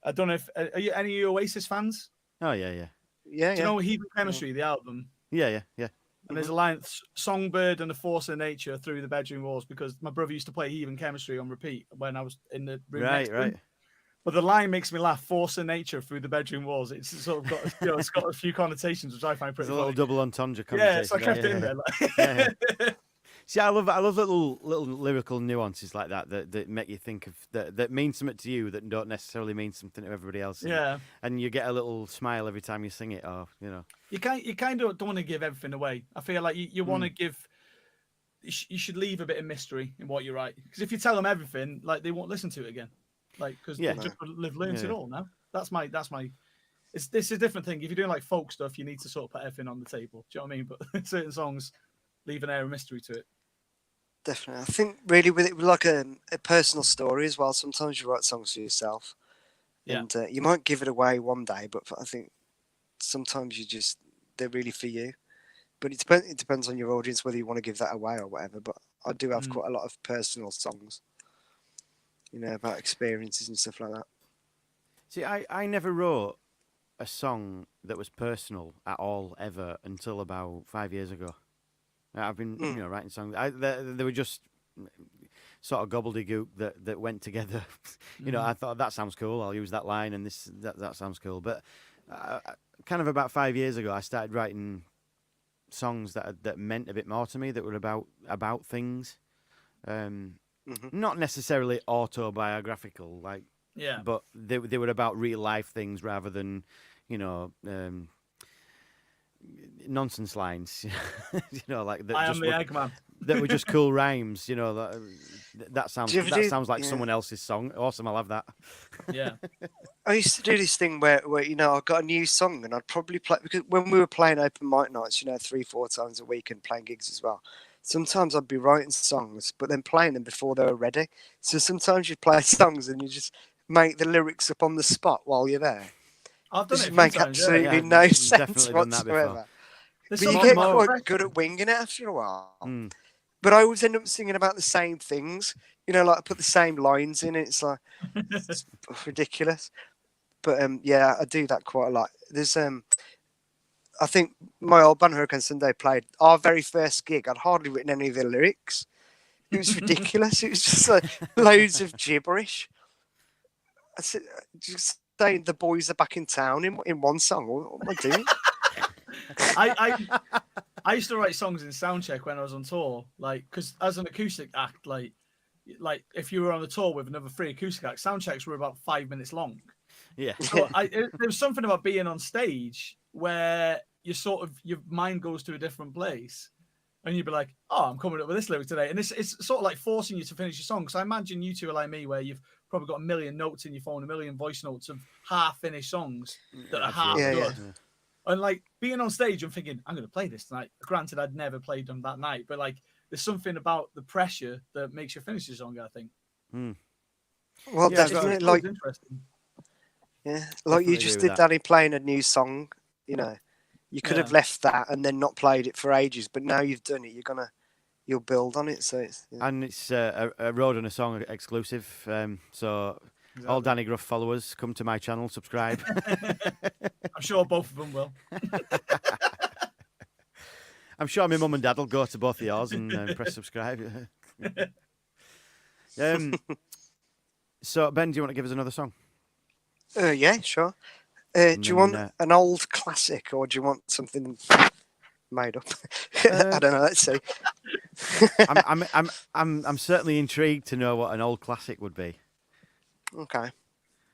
I don't know if are you any of you Oasis fans? Oh yeah. Yeah, Do you know Heathen Chemistry, the album? Yeah. And there's a line, Songbird and the Force of Nature through the bedroom walls, because my brother used to play Heathen Chemistry on repeat when I was in the room next to him. But the line makes me laugh, Force of Nature through the bedroom walls. It's sort of got, it's got a few connotations, which I find pretty It's a little funny. double entendre Yeah, connotation. so I kept it in there. Like... See, I love little lyrical nuances like that make you think of that mean something to you that don't necessarily mean something to everybody else. And you get a little smile every time you sing it, or you kind of don't want to give everything away. I feel like you want to give. You should leave a bit of mystery in what you write, because if you tell them everything, like they won't listen to it again, like because they just learned it all now. That's my. This is a different thing. If you're doing like folk stuff, you need to sort of put everything on the table. Do you know what I mean? But certain songs leave an air of mystery to it. Definitely. I think really with it like a personal story as well. Sometimes you write songs for yourself, and you might give it away one day, but I think sometimes they're really for you. But it depends on your audience whether you want to give that away or whatever. But I do have quite a lot of personal songs, about experiences and stuff like that. See, I never wrote a song that was personal at all ever until about 5 years ago. I've been, writing songs. They were just sort of gobbledygook that went together. I thought that sounds cool. I'll use that line, and that sounds cool. But kind of about 5 years ago, I started writing songs that meant a bit more to me. That were about things, not necessarily autobiographical, but they were about real life things rather than, nonsense lines, like that. I am the Eggman. That were just cool rhymes, that sounds like someone else's song. Awesome, I'll have that. Yeah. I used to do this thing where I got a new song and I'd probably play, because when we were playing open mic nights, 3-4 times a week and playing gigs as well. Sometimes I'd be writing songs, but then playing them before they were ready. So sometimes you play songs and you just make the lyrics up on the spot while you're there. I've done it. Make absolutely no sense whatsoever. But you get quite good at winging it after a while. But I always end up singing about the same things. Like I put the same lines in it. It's like it's ridiculous. But I do that quite a lot. There's I think my old band Hurricane Sunday played our very first gig. I'd hardly written any of the lyrics. It was ridiculous. It was just like loads of gibberish. I said, just saying the boys are back in town in one song. What am I doing? I used to write songs in soundcheck when I was on tour, like, because as an acoustic act, like if you were on a tour with another 3 acoustic acts, soundchecks were about 5 minutes long. Yeah. So there was something about being on stage where you sort of your mind goes to a different place, and you'd be like, "Oh, I'm coming up with this lyric today," and it's sort of like forcing you to finish your song. Because I imagine you two are like me, where you've probably got a million notes in your phone, a million voice notes of half-finished songs that are half good. Yeah. And like being on stage and thinking, I'm going to play this tonight. Granted, I'd never played them that night, but like there's something about the pressure that makes you finish the song, I think. Well, definitely. Like, interesting. Yeah, like you just did that in playing a new song. You could have left that and then not played it for ages, but now you've done it. You'll build on it. So it's and it's a Road and a Song exclusive. So. Exactly. All Danny Gruff followers, come to my channel, subscribe. I'm sure both of them will. I'm sure my mum and dad will go to both of yours and press subscribe. So, Ben, do you want to give us another song? Yeah, sure. Do you want an old classic, or do you want something made up? I don't know. Let's see. I'm certainly intrigued to know what an old classic would be. Okay.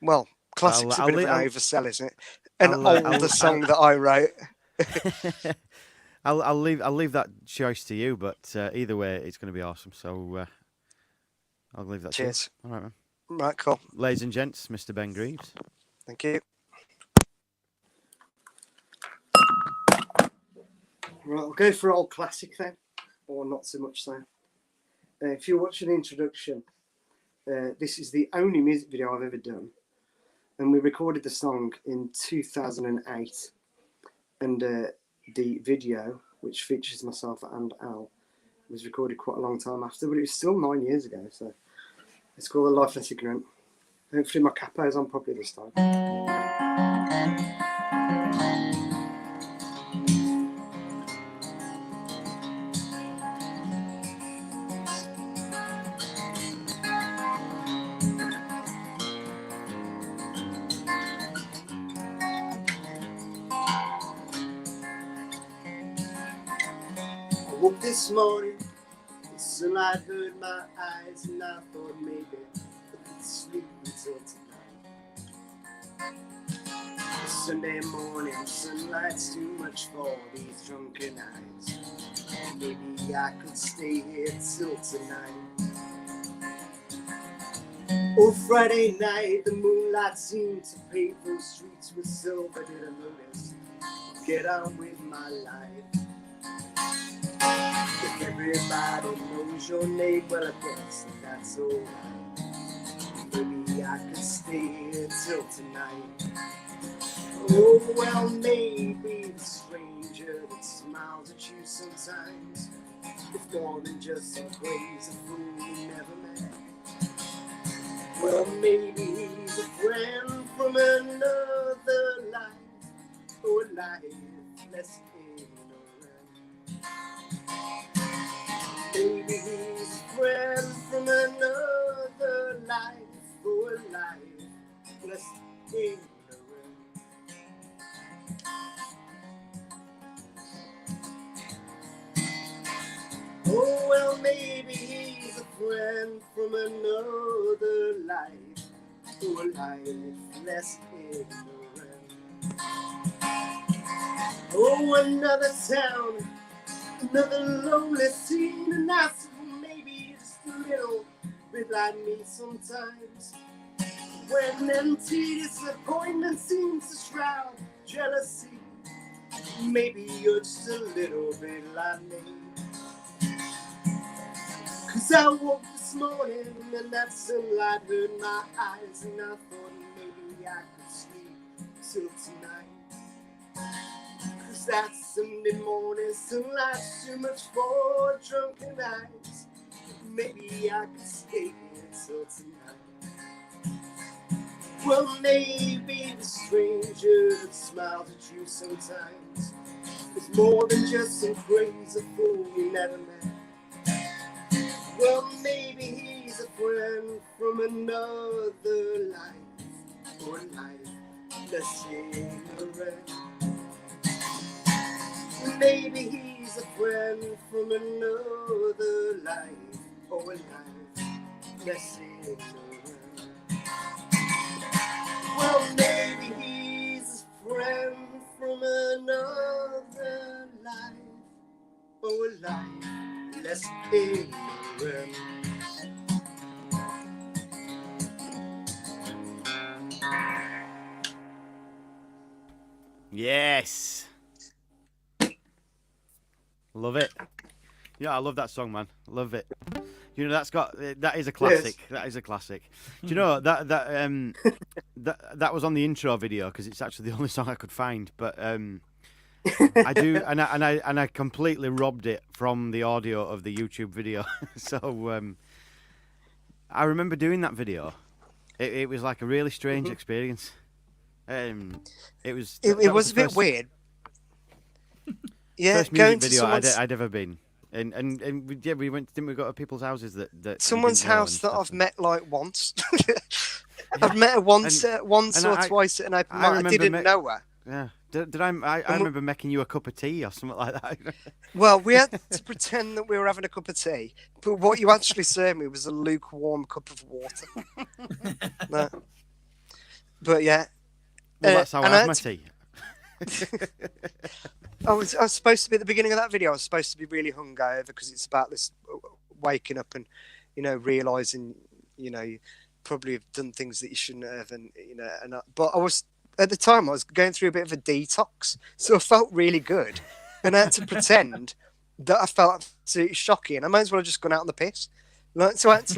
Well, classic's a bit of an oversell, isn't it? An older song that I wrote. I'll leave that choice to you, but either way, it's going to be awesome. So I'll leave that. Cheers. To you. All right, man. Right, cool. Ladies and gents, Mr. Ben Greaves. Thank you. Right, I'll go for old classic then, or not so much so. If you're watching the introduction. This is the only music video I've ever done, and we recorded the song in 2008, and the video which features myself and Al. It was recorded quite a long time after, but it was still 9 years ago. So it's called A Life Less Ignorant. Hopefully my capo's on properly this time. I woke this morning, the sunlight hurt my eyes, and I thought maybe I could sleep until tonight. It's Sunday morning, sunlight's too much for these drunken eyes. Maybe I could stay here till tonight. Oh, Friday night, the moonlight seemed to pave those streets with silver. Did I notice? Get on with my life. If everybody knows your name, well, I guess that's alright. Maybe I could stay here till tonight. Oh, well, maybe the stranger that smiles at you sometimes is more than just some crazy fool you never met. Well, maybe he's a friend from another life, or a life less ignorant. Maybe he's a friend from another life, or a life less ignorant. Oh, well, maybe he's a friend from another life, or a life less ignorant. Oh, another town, another lonely scene, and that's maybe just a little bit like me sometimes. When empty disappointment seems to shroud jealousy, maybe you're just a little bit like me. 'Cause I woke this morning and that sunlight hurt my eyes, and I thought maybe I could sleep till tonight. 'Cause that Sunday morning sunlight's too much for drunken eyes. Maybe I could stay here till tonight. Well, maybe the stranger that smiles at you sometimes is more than just some crazy fool you never met. Well, maybe he's a friend from another life, or a life less ignorant. Maybe he's a friend from another life, or a life less ignorant. Well, maybe he's a friend from another life, or a life less ignorant. Yes. Love it. Yeah, I love that song, man. Love it. You know, that is a classic. Yes. That is a classic. Do you know that was on the intro video because it's actually the only song I could find. But I do, and I completely robbed it from the audio of the YouTube video. So I remember doing that video. It was like a really strange experience. It was a bit weird. Yeah, first music video I'd ever been. And we went, didn't we go to people's houses that someone's house that I've met like once. I've met her once or twice at an open mic. I didn't know her. Yeah. I remember making you a cup of tea or something like that. Well, we had to pretend that we were having a cup of tea, but what you actually served me was a lukewarm cup of water. No. But yeah. Well, that's how I have my tea. I was supposed to be at the beginning of that video. I was supposed to be really hungover because it's about this waking up and, realizing, you probably have done things that you shouldn't have, and but I was at the time I was going through a bit of a detox, so I felt really good, and I had to pretend that I felt absolutely shocking. I might as well have just gone out on the piss. So I had to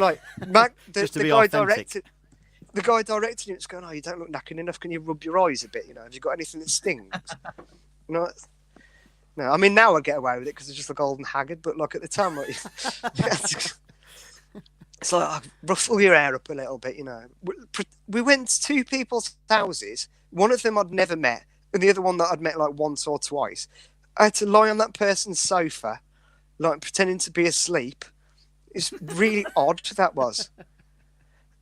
the guy directing it was going, "Oh, you don't look knackered enough. Can you rub your eyes a bit? Have you got anything that stings?" No, No, I mean now I get away with it because I just look old and haggard. But like at the time, like, it's like ruffle your hair up a little bit, you know. We went to two people's houses. One of them I'd never met, and the other one that I'd met like once or twice. I had to lie on that person's sofa, like pretending to be asleep. It's really odd. That was.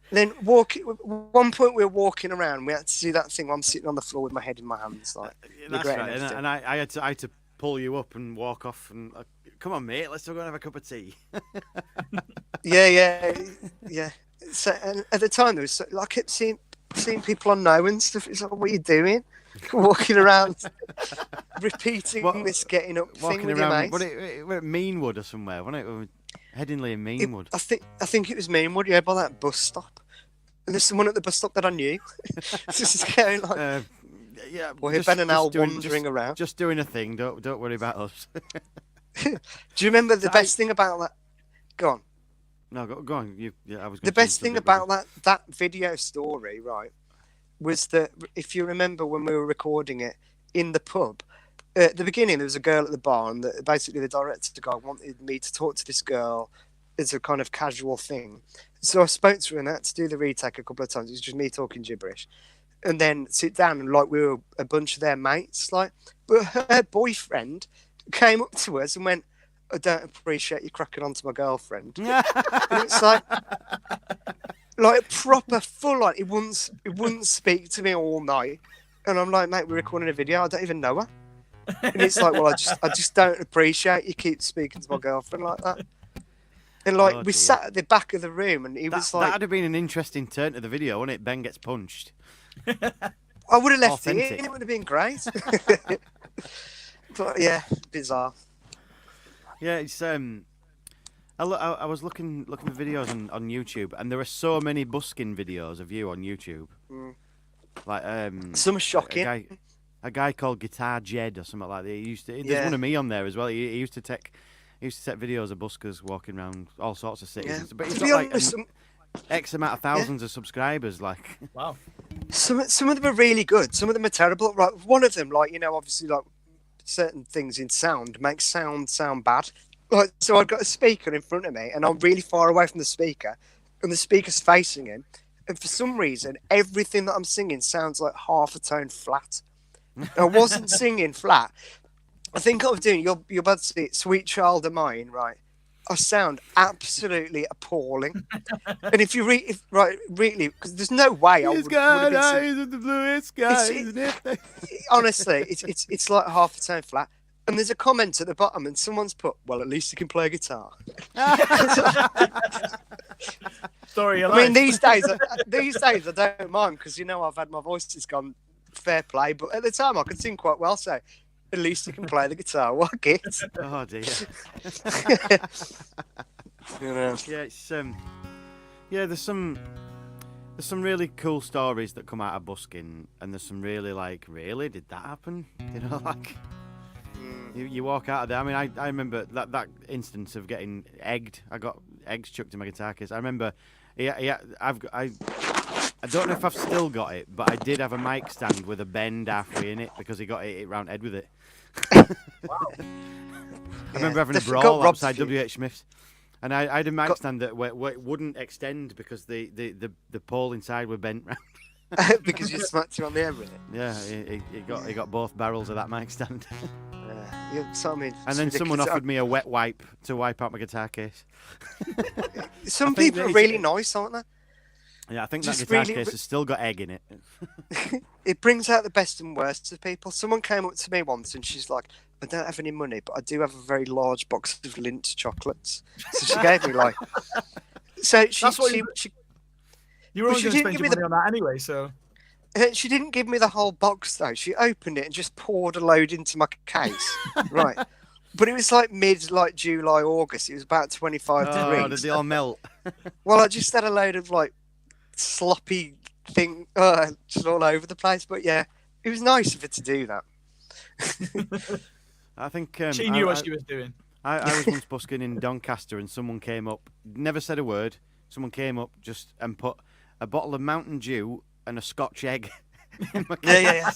Then one point we were walking around. We had to do that thing where I'm sitting on the floor with my head in my hands, like That's regretting right. everything. And I had to pull you up and walk off and come on, mate, let's go and have a cup of tea. Yeah. So and at the time, there was I kept seeing people I know and stuff. It's like, what are you doing? Walking around, repeating this getting up thing with your mates. We're at Meanwood or somewhere, wasn't it? Headingley and Meanwood. I think it was Meanwood, yeah, by that bus stop. And there's someone at the bus stop that I knew. Just going like, yeah. well, Ben and Al wandering around. Just doing a thing. Don't worry about us. Do you remember the best thing about that? Go on. No, go on. I was. The best thing about that video story, right, was that if you remember when we were recording it in the pub, at the beginning there was a girl at the bar, and basically the director guy wanted me to talk to this girl as a kind of casual thing. So I spoke to her and I had to do the retake a couple of times. It was just me talking gibberish, and then sit down and like we were a bunch of their mates, like. But her boyfriend came up to us and went, I don't appreciate you cracking onto my girlfriend. And it's like proper full on. It wouldn't speak to me all night. And I'm like, mate, we're recording a video. I don't even know her. And it's like, well, I just don't appreciate you keep speaking to my girlfriend like that. And like we sat at the back of the room, and he was like, that'd have been an interesting turn to the video, wouldn't it? Ben gets punched. I would have left Authentic. it in. It would have been great. But yeah, bizarre. Yeah, it's I was looking for videos on YouTube, and there are so many busking videos of you on YouTube. Like Some are shocking. A guy called Guitar Jed or something like that. There's Yeah. one of me on there as well. He used to take videos of buskers walking around all sorts of cities. Yeah. But he's To got be like honest, X amount of thousands of subscribers. Like, Wow. some of them are really good. Some of them are terrible. Right, one of them, like, you know, obviously, like certain things in sound make sound bad. Like, so I've got a speaker in front of me, and I'm really far away from the speaker, and the speaker's facing him, and for some reason, everything that I'm singing sounds like half a tone flat. I wasn't singing flat. I think I was doing. You're about to see it, "Sweet Child of Mine," right? I sound absolutely appalling. And if you really, because there's no way I would have been eyes of the bluest skies, isn't it? honestly, it's like half a tone flat. And there's a comment at the bottom, and someone's put, "Well, at least he can play guitar." Story of I mean, life. these days I don't mind because, you know, I've had my voice has gone fair play. But at the time, I could sing quite well, so at least he can play the guitar. What git? Oh dear. You know. Yeah, it's there's some really cool stories that come out of busking, and there's some really like, really, did that happen? You know, like you walk out of there. I mean, I remember that instance of getting egged. I got eggs chucked in my guitar case. I remember, I don't know if I've still got it, but I did have a mic stand with a bend halfway in it because he got it round head with it. I remember having a brawl outside WH Smith's, and I had a mic stand that where it wouldn't extend because the pole inside were bent round. Because you smacked him on the head with it. Yeah, he got both barrels of that mic stand. Yeah, so I mean, And then it's someone ridiculous. offered me a wet wipe to wipe out my guitar case. Some I think people are that really nice, aren't they? Yeah, I think Just that guitar really- case has still got egg in it. It brings out the best and worst of people. Someone came up to me once and she's like, "I don't have any money, but I do have a very large box of Lindt chocolates." So she gave me like. So she That's what she You were Well, only she going to didn't spend give your me money on that anyway, so. she didn't give me the whole box though. She opened it and just poured a load into my case. Right. But it was like July, August. It was about 25 Oh, did degrees. they all melt? Well, I just had a load of like sloppy thing just all over the place. But yeah, it was nice of her to do that. I think She knew what she was doing. I was once busking in Doncaster, and someone came up, never said a word. Someone came up and put a bottle of Mountain Dew and a Scotch egg Yeah.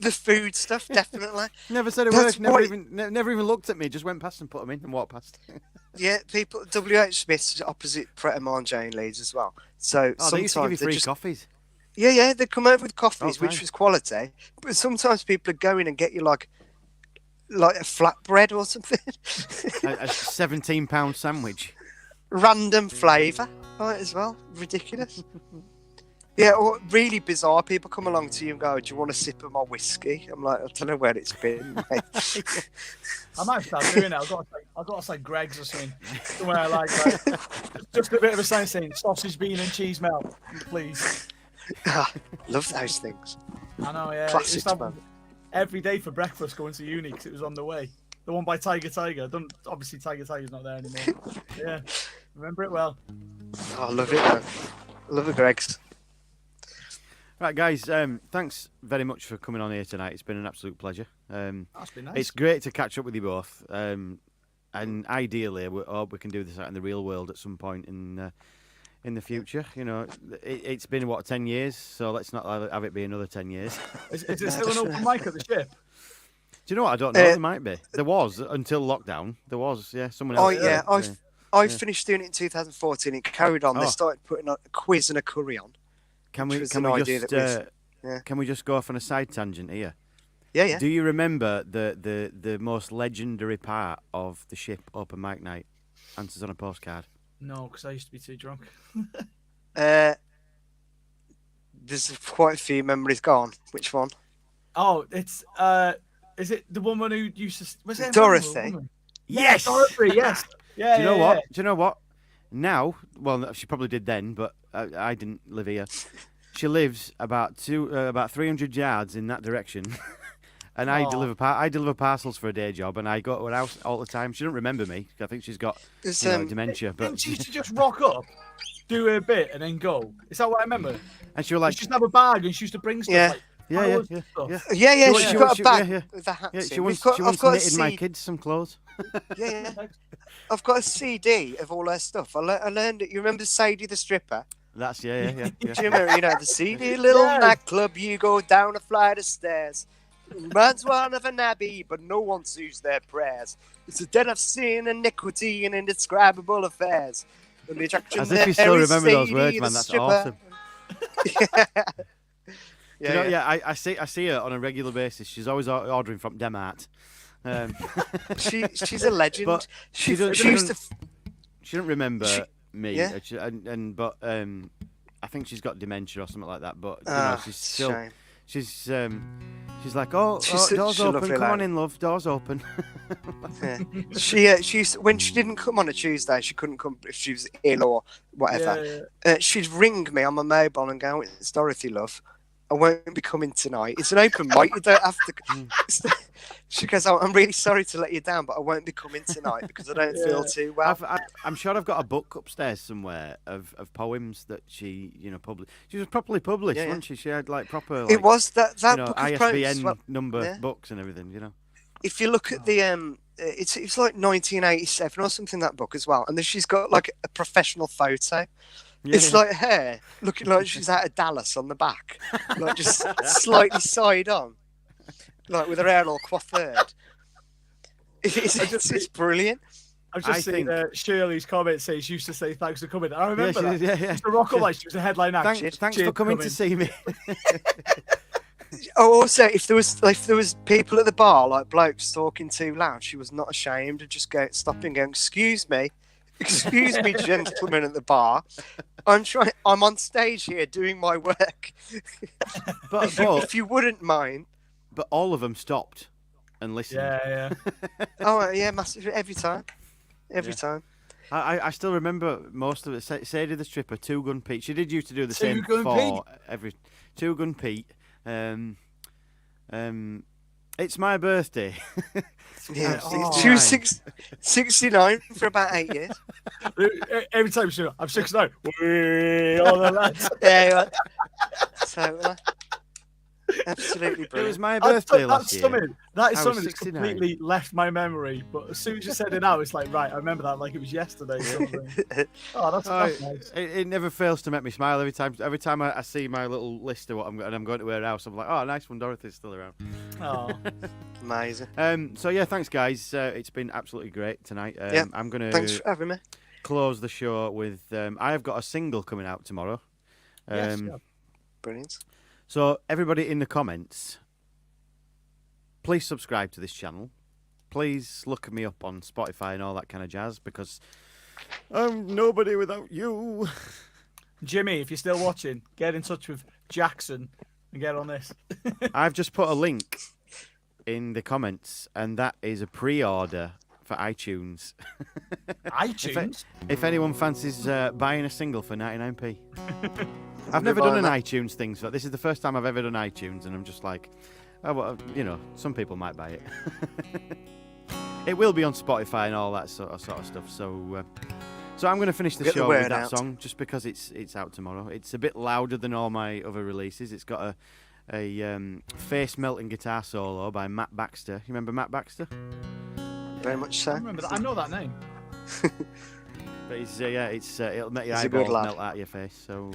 The food stuff, definitely. Never said a That's word. Never why- even never even looked at me. Just went past and put them in and walked past. Yeah, people. W.H. Smith's opposite Pret a Manger in Leeds as well. So Oh, they used to give you sometimes they free just coffees. yeah, they come over with coffees, Okay. which was quality. But sometimes people would go in and get you like a flatbread or something, A £17 sandwich. random flavour, right? As well, ridiculous. Yeah, or really bizarre. People come along to you and go, "Do you want a sip of my whiskey?" I'm like, I don't know where it's been, mate. I might start doing it. I've got to say Greg's or something. Somewhere like just a bit of a sign saying sausage, bean, and cheese melt, please. Love those things. I know, yeah. Classics, Used to have man. every day for breakfast going to uni because it was on the way. The one by Tiger. Obviously, Tiger's not there anymore. Yeah, remember it well. Oh, I love it, man. I love the Gregs. Right, guys. Thanks very much for coming on here tonight. It's been an absolute pleasure. That's been nice. It's great to catch up with you both. And ideally, we hope we can do this out in the real world at some point in the future. You know, it's been what 10 years, so let's not have it be another 10 years. Is it still an open mic at the ship? Do you know what? I don't know. There might be. There was until lockdown. There was. Yeah, someone Oh else. yeah, I finished doing it in 2014. It carried on. They Oh. started putting a quiz and a curry on. Can which we was can an we idea just that yeah. can we just go off on a side tangent here? Yeah. Do you remember the most legendary part of the ship open mic night? Answers on a postcard. No, because I used to be too drunk. There's quite a few memories gone. Which one? Oh, it's is it the woman who used to? Was it Dorothy? Yes. Dorothy. Yes. Yeah. Do you know what? Do you know what? Now, well, she probably did then, but I didn't live here. She lives about 300 yards in that direction, and I deliver parcels for a day job, and I go to her house all the time. She doesn't remember me. I think she's got dementia. But Didn't she used to just rock up, do her bit, and then go? Is that what I remember? and she was like, She used to have a bag, and she used to bring stuff. Yeah. Like, yeah. stuff. Yeah. She She's wa- got she- a bag yeah. with a hat. Yeah, in. she once I've got a knitted my CD. kids some clothes. Yeah. I've got a CD of all her stuff. I learned it. You remember Sadie the stripper? That's yeah. Do you remember? The CD little nightclub. You go down a flight of stairs. Man's one of an abbey, but no one sues their prayers. It's a den of sin, iniquity, and indescribable affairs. And the attraction As if you there still is remember those Sadie words, the man. That's stripper. awesome. Yeah. I see her on a regular basis. She's always ordering from Demart. She's a legend. But she she used to. She don't remember me. Yeah. But I think she's got dementia or something like that. But she's it's a still. shame. She's like, doors such a open. lovely Come on lady. in, love. Doors open. Yeah. She when she didn't come on a Tuesday, she couldn't come if she was ill or whatever. She'd ring me on my mobile and go, "It's Dorothy, love. I won't be coming tonight. It's an open mic. You don't have to." She goes, "Oh, I'm really sorry to let you down, but I won't be coming tonight because I don't feel too well." I'm sure I've got a book upstairs somewhere of poems that she, published. She was properly published, wasn't she? She had like proper. It was that book of ISBN poems, number books and everything. If you look at the it's like 1987 or something, that book as well, and then she's got like a professional photo. It's like her looking like she's out of Dallas on the back, like just slightly side on, like with her hair all coiffured. It's brilliant. I've just seen Shirley's comment saying she used to say thanks for coming. I remember that. Yeah. She used to rock up like she was a headline act. Thanks for coming to see me. Oh, also, if there was people at the bar, like blokes talking too loud, she was not ashamed of just stopping, going, "Excuse me, gentlemen at the bar. I'm on stage here doing my work. But if you wouldn't mind." But all of them stopped and listened. Yeah. Oh yeah, massive every time. I still remember most of it. Sadie the stripper, Two Gun Pete. She did used to do the same Gun for every Two Gun Pete. It's my birthday. Yeah, she was 69 for about 8 years. Every time she, I'm 69. All the lads. Yeah. So Absolutely It brilliant. was my birthday last year. That is I was something that's 69. completely left my memory. But as soon as you said it out, it's like, right, I remember that like it was yesterday. Sort of thing. Oh, that's nice. It never fails to make me smile every time I see my little list of what I'm going to her house. I'm like, oh, nice one, Dorothy's still around. Oh, Amazing. So yeah, thanks guys. It's been absolutely great tonight. Yeah, I'm going Thanks to for having me. close the show with I have got a single coming out tomorrow. yes, yeah. Brilliant. So everybody in the comments, please subscribe to this channel. Please look me up on Spotify and all that kind of jazz because I'm nobody without you. Jimmy, if you're still watching, get in touch with Jackson and get on this. I've just put a link in the comments, and that is a pre-order for iTunes. iTunes? If anyone fancies buying a single for 99p. I've never done an iTunes thing, so this is the first time I've ever done iTunes, and I'm just like, oh, well, some people might buy it. It will be on Spotify and all that sort of stuff. So I'm going to finish the show with that song just because it's out tomorrow. It's a bit louder than all my other releases. It's got a face-melting guitar solo by Matt Baxter. You remember Matt Baxter? Very much so. I remember that. I know that name. But it'll make your He's a good eyeballs lad. melt out of your face. So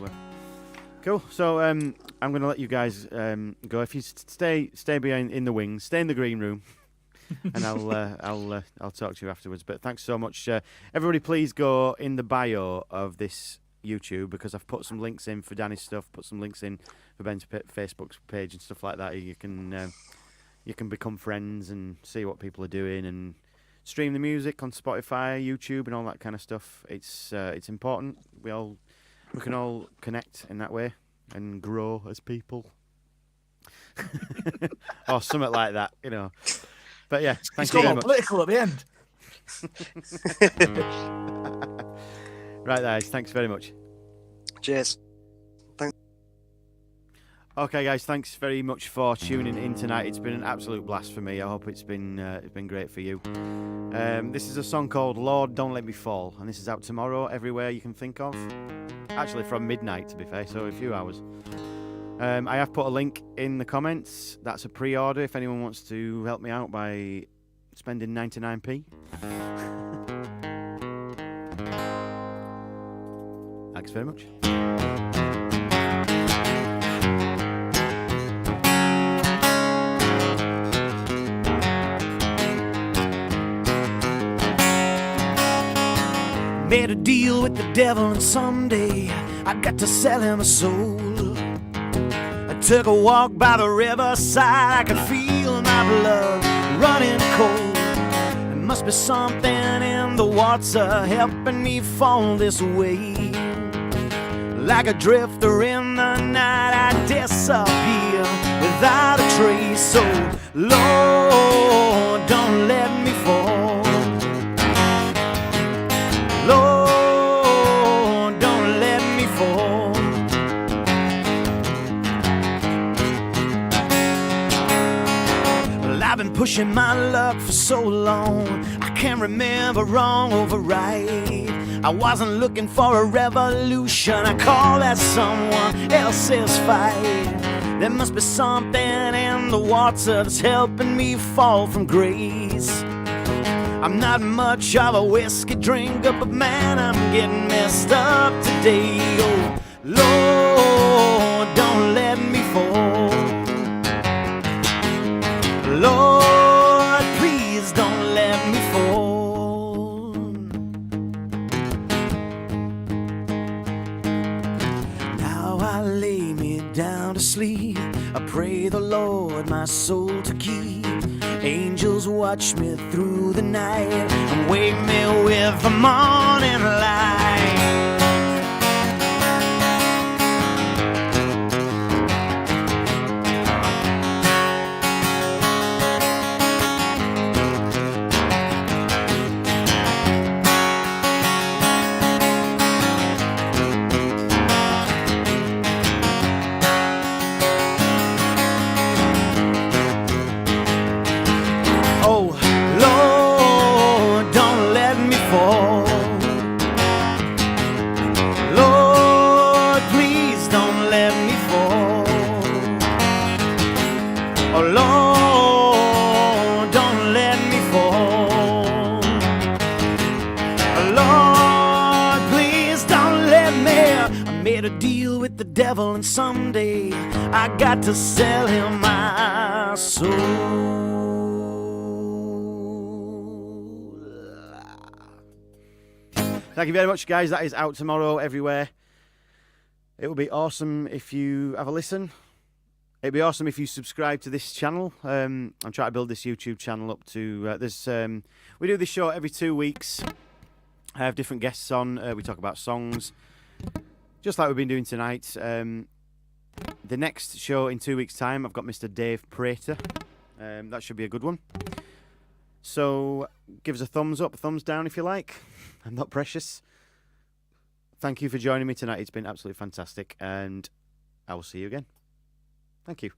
cool. So I'm going to let you guys go. If you stay behind in the wings, stay in the green room, and I'll talk to you afterwards. But thanks so much, everybody. Please go in the bio of this YouTube because I've put some links in for Danny's stuff, put some links in for Ben's Facebook page and stuff like that. You can become friends and see what people are doing and stream the music on Spotify, YouTube, and all that kind of stuff. It's important. We can all connect in that way and grow as people, or something like that, But yeah, thank you very much. Political at the end. Right, guys, thanks very much. Cheers. Okay, guys, thanks very much for tuning in tonight. It's been an absolute blast for me. I hope it's been great for you. This is a song called Lord Don't Let Me Fall, and this is out tomorrow everywhere you can think of. Actually, from midnight, to be fair, so a few hours. I have put a link in the comments. That's a pre-order if anyone wants to help me out by spending 99p. Thanks very much. Made a deal with the devil and someday I got to sell him a soul. I took a walk by the riverside, I could feel my blood running cold. There must be something in the water helping me fall this way. Like a drifter in the night I disappear without a trace. So Lord, don't let me fall. Lord, don't let me fall. Well, I've been pushing my luck for so long, I can't remember wrong over right. I wasn't looking for a revolution, I call that someone else's fight. There must be something in the water that's helping me fall from grace. I'm not much of a whiskey drinker, but man, I'm getting messed up today. Oh, Lord, don't let me fall. Lord, please don't let me fall. Now I lay me down to sleep, I pray the Lord my soul to keep. Angels watch me through the night and wake me with the morning light. Oh, Lord, don't let me fall. I made a deal with the devil, and someday I got to sell him my soul. Thank you very much, guys. That is out tomorrow everywhere. It would be awesome if you have a listen. It'd be awesome if you subscribe to this channel. I'm trying to build this YouTube channel up to... we do this show every 2 weeks. I have different guests on. We talk about songs, just like we've been doing tonight. The next show in 2 weeks' time, I've got Mr. Dave Prater. That should be a good one. So give us a thumbs up, a thumbs down if you like. I'm not precious. Thank you for joining me tonight. It's been absolutely fantastic, and I will see you again. Thank you.